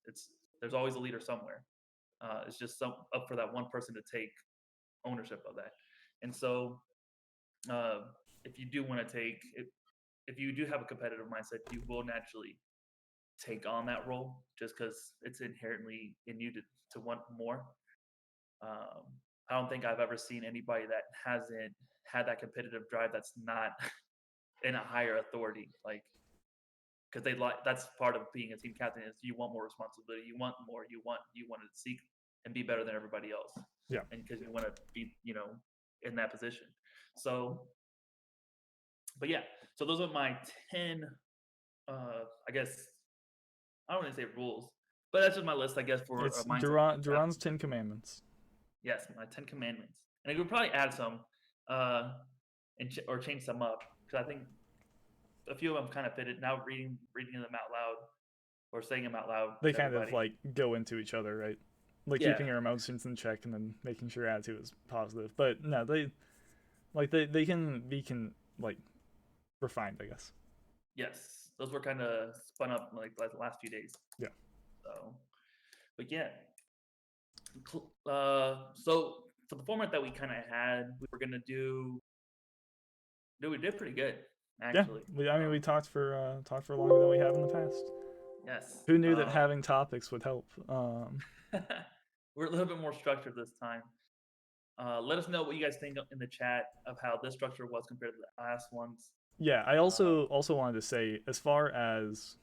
There's always a leader somewhere. It's just up for that one person to take ownership of that. And so, if you do want to if you do have a competitive mindset, you will naturally take on that role, just because it's inherently in you to want more. I don't think I've ever seen anybody that hasn't had that competitive drive that's not in a higher authority, like, because that's part of being a team captain, is you want more responsibility, you want more, you want to seek and be better than everybody else. Yeah. And because you want to be, in that position. So, but yeah, so those are my 10, I guess, I don't want to say rules, but that's just my list, I guess, for it's Duran's 10 commandments. Yes, my 10 commandments. And I could probably add some or change some up, because I think a few of them kind of fit it. Now reading them out loud or saying them out loud, they kind of like go into each other, right? Like keeping your emotions in check and then making sure your attitude is positive. But no, they can be like refined, I guess. Yes, those were kind of spun up like the last few days. Yeah. So, but yeah. So for the format that we kind of had, we were gonna we did pretty good, actually. Yeah, we talked for longer than we have in the past. Yes. Who knew that having topics would help? We're a little bit more structured this time. Let us know what you guys think in the chat of how this structure was compared to the last ones. Yeah, I also wanted to say, as far as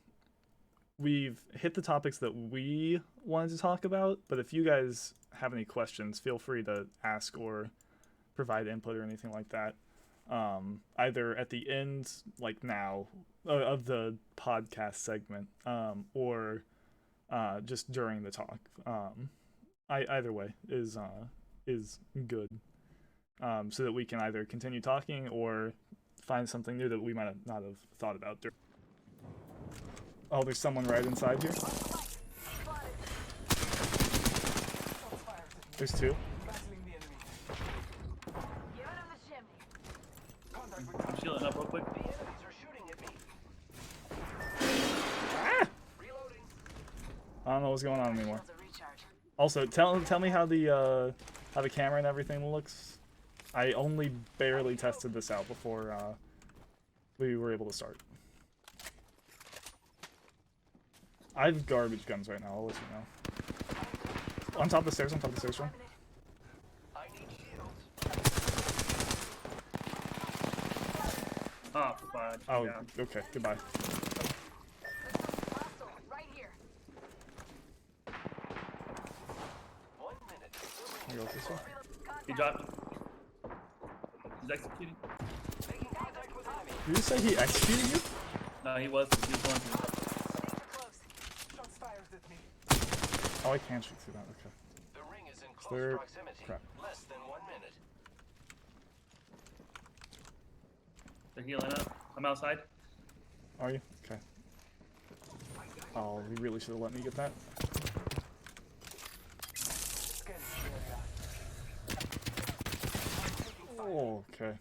we've hit the topics that we wanted to talk about, but if you guys have any questions, feel free to ask or provide input or anything like that. Either at the end, like now, of the podcast segment, or just during the talk. Either way is good, so that we can either continue talking or find something new that we might not have thought about. Oh, there's someone right inside here. There's two. I'm shielding up real quick. Ah! I don't know what's going on anymore. Also, tell me how the camera and everything looks. I only barely tested this out before we were able to start. I have garbage guns right now. I'll let you know. On top of the stairs. One. Oh, fine. Oh, okay. Goodbye. Can you go this way? He dropped. He's executing. Did you say he executed you? No, he was going to. Oh, I can't shoot through that. Okay. The ring is in close proximity. Crap. Less than 1 minute. They're healing up. I'm outside. Are you? Okay. Oh, we really should have let me get that. Oh, okay.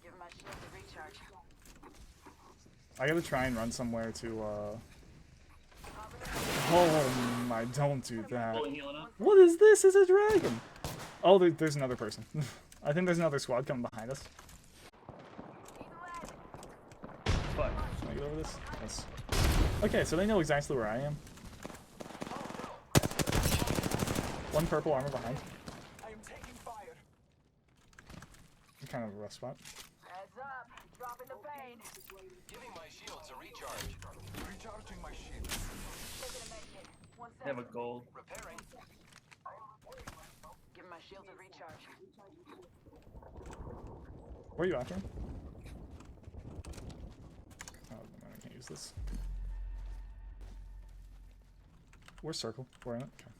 I gotta try and run somewhere to, Oh my, don't do that. What is this? It's a dragon! Oh, there's another person. I think there's another squad coming behind us. Fuck. Can I get over this? Yes. Okay, so they know exactly where I am. One purple armor behind. Kind of a rough spot. Heads up, dropping the pain. Giving my shields a recharge. Recharging my shields. Taking a med kit. 1 They have second. a gold. Repairing. Give my shield a recharge. Where are you at, Ken? Oh, no, I can't use this. Where's circle? We're in it. Okay.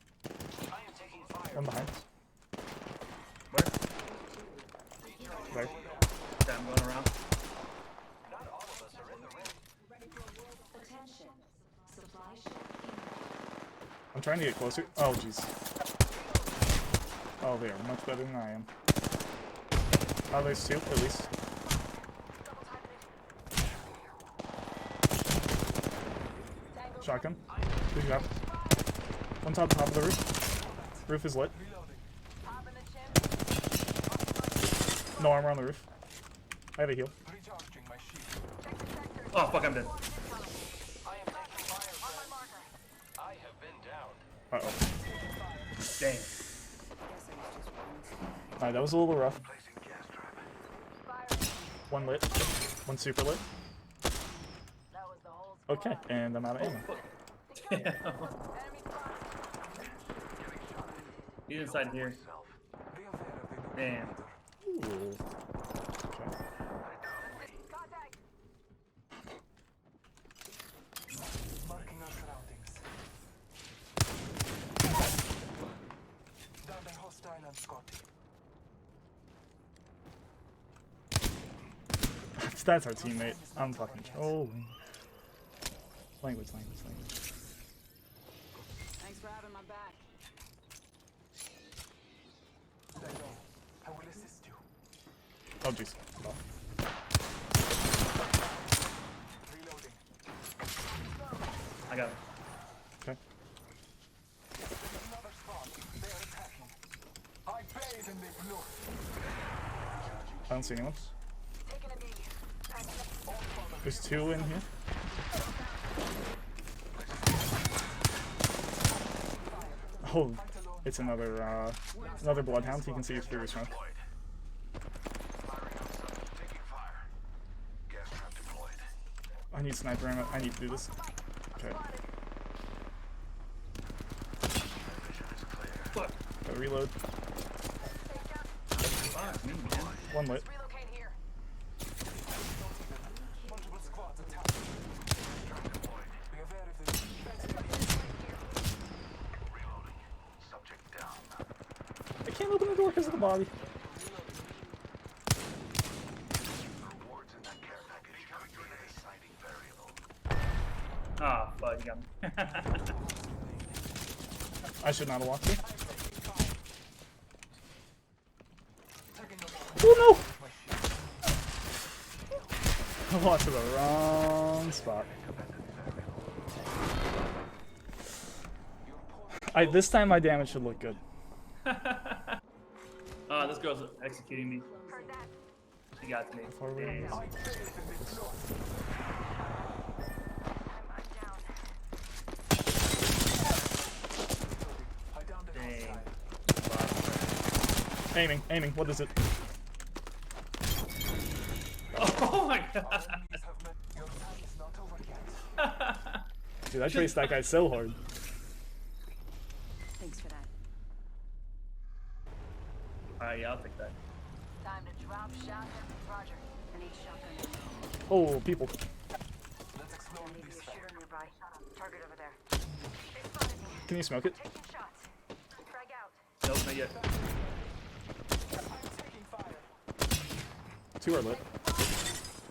I am taking fire. One behind. Where? There. Yeah, I'm going around. Not all of us are in the ring. Attention. Supply ship. I'm trying to get closer. Oh, jeez. Oh, they are much better than I am. Oh, there's two, at least. Shotgun. Who do you have? One top of the roof. Roof is lit. No armor on the roof. I have a heal. Recharging my shield. Oh, fuck, I'm dead. I am taking fire. On my marker. I have been down. Uh-oh. Dang. Alright, that was a little rough. One lit. One super lit. Okay, and I'm out of ammo. He's inside here. Damn. Ooh. Okay. Marking our surroundings. Down by hostile and Scotty. That's our teammate. I'm fucking trolling. Language. Thanks for having my back. I will assist you. Oh, jeez. Oh. Reloading. I got it. Okay. Another squad. They are attacking. I bathe in the blue. I don't see anyone. Taking a knee. There's two in here. Oh, it's another bloodhound. He can see you through his smoke. I need sniper ammo. I need to do this. Okay. Fuck. Gotta reload. Fuck me, man. One lit. Relocate here. Multiple squads attack. Be aware of the reloading. Subject down. I can't open the door because of the body. Rewards in that care package could be a deciding variable. Ah, fuck, you got me. I should not have walked here. Oh no! I walked to the wrong spot. This time my damage should look good. This girl's executing me. She got me. Forward. Damn. I'm down. Dang. Aiming. What is it? Oh my god. Your time is not over yet. Dude, I traced that guy so hard. Thanks for that. Alright, yeah, I'll take that. Time to drop shotgun. Roger. I need shotgun. Oh, people. Let's explore Maybe this a side. shooter nearby. Target over there. They spotted me. Can you smoke it? Taking shots. Frag out. Nope, not yet. I'm taking fire. 2 are lit.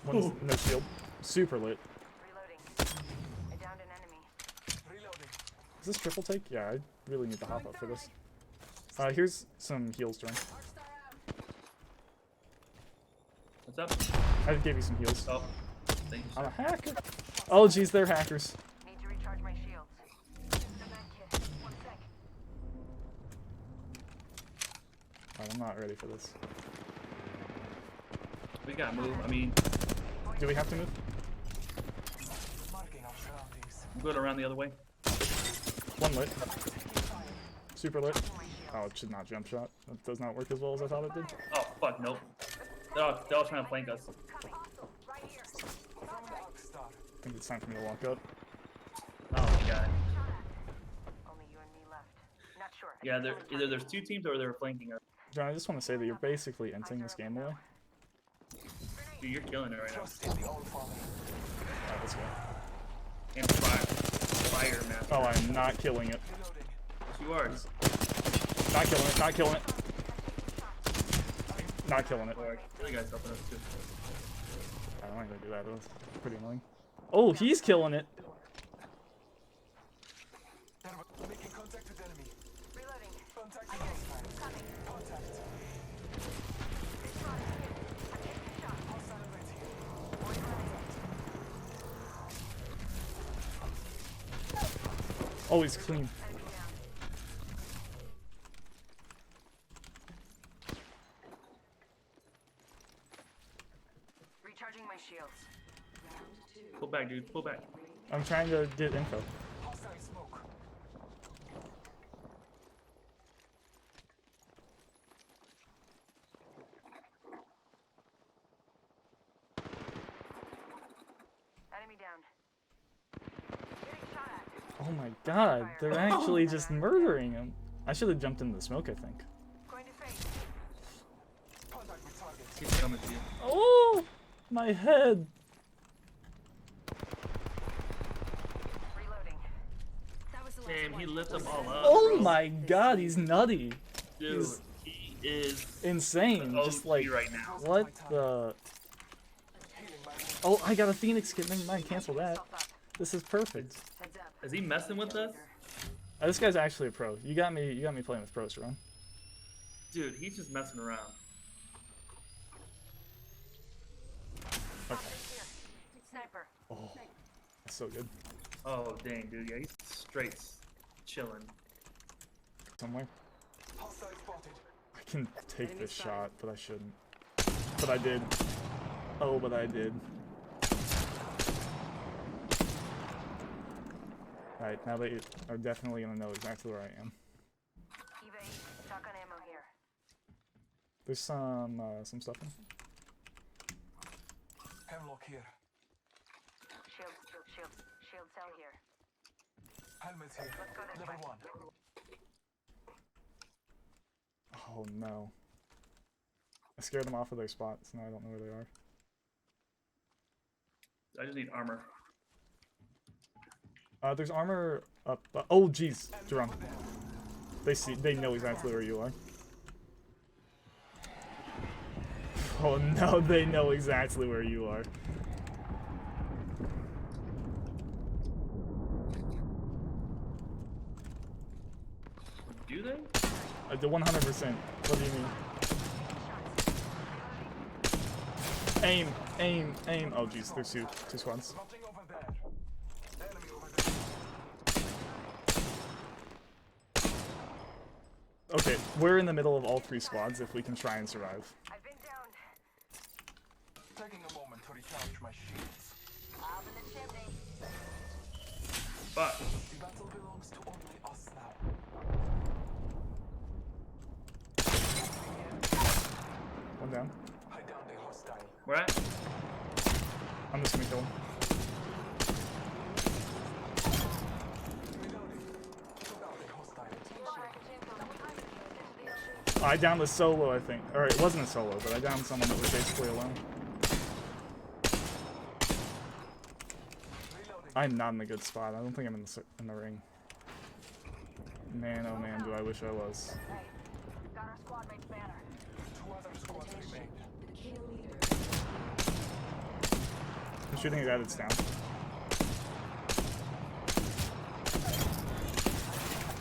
One's no shield. Super lit. Reloading. I downed an enemy. Reloading. Is this triple take? Yeah, I really need to hop up for this. Here's some heals, John. What's up? I gave you some heals. Oh, thank you, I'm sir. a hacker. Oh, geez, they're hackers. Need to recharge my shields. Just a med kit. 1 sec. Alright, I'm not ready for this. We gotta move. I mean, Do we have to move? Marking our surroundings. I'm going around the other way. 1 lit. Super lit. Oh, it should not jump shot. That does not work as well as I thought it did. Oh, fuck, nope. They're all trying to flank us. Right here. From the Arkstar. I think it's time for me to walk up. Oh my god. Only you and me left. Not sure. Yeah, either there's 2 teams or they're flanking us. John, I just want to say that you're basically entering this game away. Dude, you're killing it right now. Trust in the old father. Alright, let's go. And fire, man. Oh, I'm not killing it. Reloading. Yes, you are. Not killing it, not killing it. Not killing it. Or the other guy's helping us too. I don't want to do that, that's pretty annoying. Oh, he's killing it. Making contact with enemy. Reloading. Contact with hostile. Contact. Hostile right here. Oh, he's clean. Enemy down. Recharging my shields. Pull back, dude. Pull back. I'm trying to get info. Hostile smoke. Enemy down. Getting shot at. Oh my god, they're actually just murdering him. I should have jumped into the smoke, I think. Going to face. Contact with target. He's coming to you. Oh, my head. Reloading. That was the last Damn, one. he lit them all up. Oh bro. my god, he's nutty. Dude, he's- he is Insane. the Just OG like, right now. what the... Healing my Oh, I got a Phoenix kit. Never mind, cancel that. Myself up. This is perfect. Heads up. Is he messing with us? This guy's actually a pro. You got me playing with pros, Ron. Dude, he's just messing around. Okay. Here. Sniper. Oh, that's so good. Oh, dang, dude. Yeah, he's straight chilling. Somewhere. hostile spotted. I can take this shot, but I shouldn't. But I did. Oh, but I did. Alright, now that you are definitely gonna know exactly where I am. Evade. Shotgun ammo here. There's some stuff in. Hemlock here. Helmet here. Level 1. Oh no. I scared them off of their spots. Now I don't know where they are. I just need armor. There's armor up. Oh jeez, Jerome. They know exactly where you are. Oh no, they know exactly where you are. Do they? The 100%. What do you mean? Aim, aim, aim. Oh jeez, there's two squads. Nothing over there. Enemy over there. Okay, we're in the middle of all 3 squads if we can try and survive. I've been downed. Taking a moment to recharge my shields. Up in the chimney. Fuck. The battle belongs to only us now. One down. I downed a hostile. Where at? I'm just gonna kill him. Reloading. Took out a hostile. I downed a solo, I think. Or it wasn't a solo, but I downed someone that was basically alone. Reloading. I'm not in a good spot. I don't think I'm in the ring. Man, oh man, do I wish I was. Hey, got our squad mate's banner. 2 other squads remain. I'm shooting a guy that's down.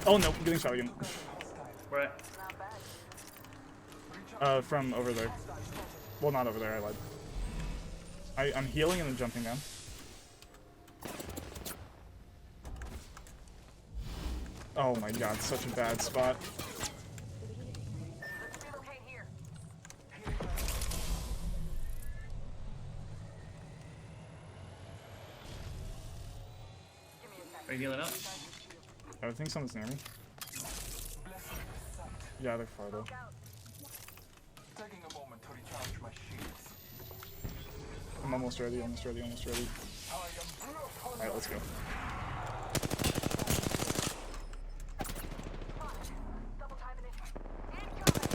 Oh no, getting shot again. Where at? Not bad. From over there. Well, not over there, I lied. I'm healing and then jumping down. Oh my god, such a bad spot. Let's relocate here. Give me a sec. Are you healing up? I think someone's near me. Yeah, they're far though. Look out. Taking a moment to recharge my shields. I'm almost ready, almost ready, almost ready. I am brutal. Alright, let's go. Double timing it. Incoming.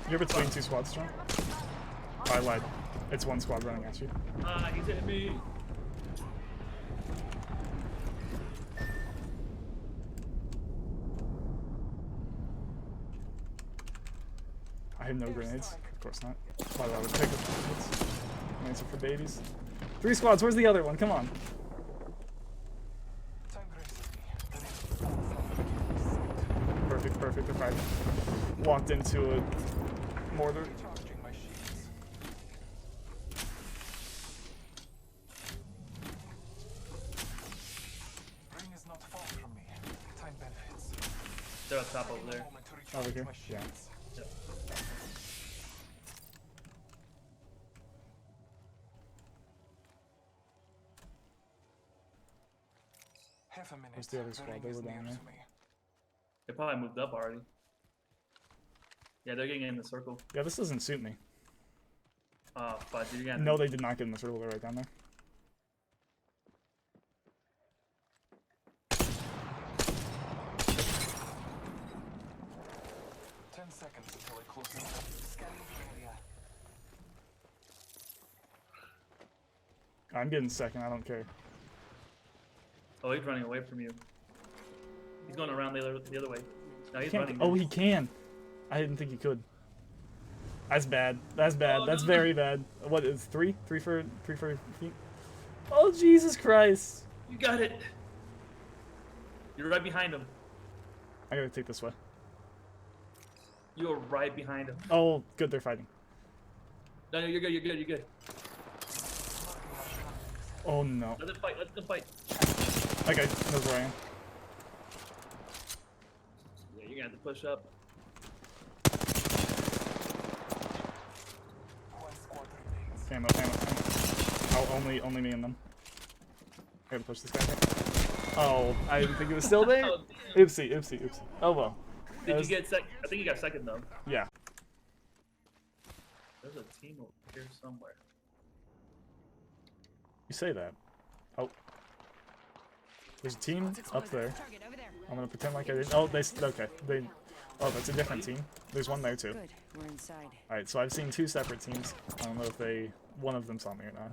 You're between 2 squads, John? Oh, I lied. It's 1 squad running at you. He's hitting me. I have no grenades. Of course not. Why would I would pick up grenades? Grenades are for babies. 3 squads, where's the other one? Come on. Time graces me. Perfect, perfect. If I walked into a mortar. Recharging my shields. Ring is not far from me. Time benefits. They're up top over Taking a there. moment to Over recharge here? my Yeah. shields. Yep. Half a minute. Where's the other The squad? ring They is were down near there. to me. They probably moved up already. Yeah, they're getting in the circle. Yeah, this doesn't suit me. But you're gonna. No, they did not get in the circle. They're right down there. Seconds until I close in. Scanning the area. I'm getting second. I don't care. Oh, he's running away from you. He's going around the other way. No, he's Can't- running. oh, he can. I didn't think he could. That's bad. That's bad. Oh, That's no. very bad. What is 3? 3 for feet? Oh Jesus Christ! You got it. You're right behind him. I gotta take this way. You are right behind him. Oh, good. They're fighting. No, you're good. You're good. You're good. Oh no. Let them fight. Let them fight. Okay, knows where I am. Yeah, you're gonna have to push up. One squad remains. Ammo, ammo, ammo. Oh, only me and them. I gotta push this guy back. Oh, I didn't think it was still there. Oh, Oopsie, oopsie, oopsie. Oh well. Did was- you get second? I think you got second though. Yeah. There's a team over here somewhere. You say that. Oh. There's a team Let's expose up there. Target over there. I'm gonna pretend like I didn't. Oh, okay. Oh, that's a different team. There's one there too. Good. We're inside. All right, so I've seen 2 separate teams. I don't know if one of them saw me or not.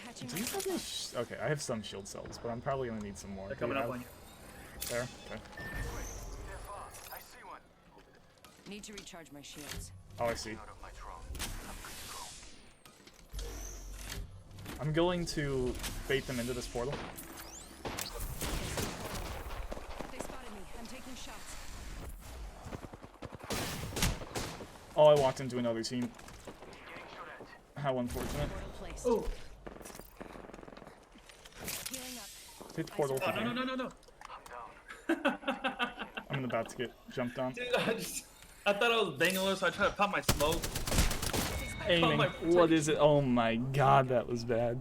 Patching Do you have any okay, I have some shield cells, but I'm probably gonna need some more. They're Do you coming up have- on you. There. Okay. They're far. I see one. Need to recharge my shields. Oh, I see. Out of my drone. I'm good to go. I'm going to bait them into this portal. They spotted me. I'm taking shots. Oh, I walked into another team. Getting shot at. How unfortunate. Portal placed. Oh, Healing up. Hit portal oh for no, me. no, no, no, no. I'm down. I'm about to get jumped on. Dude, I thought I was Bangalore, so I tried to pop my smoke. Aiming. my What is it? Oh my god, that was bad.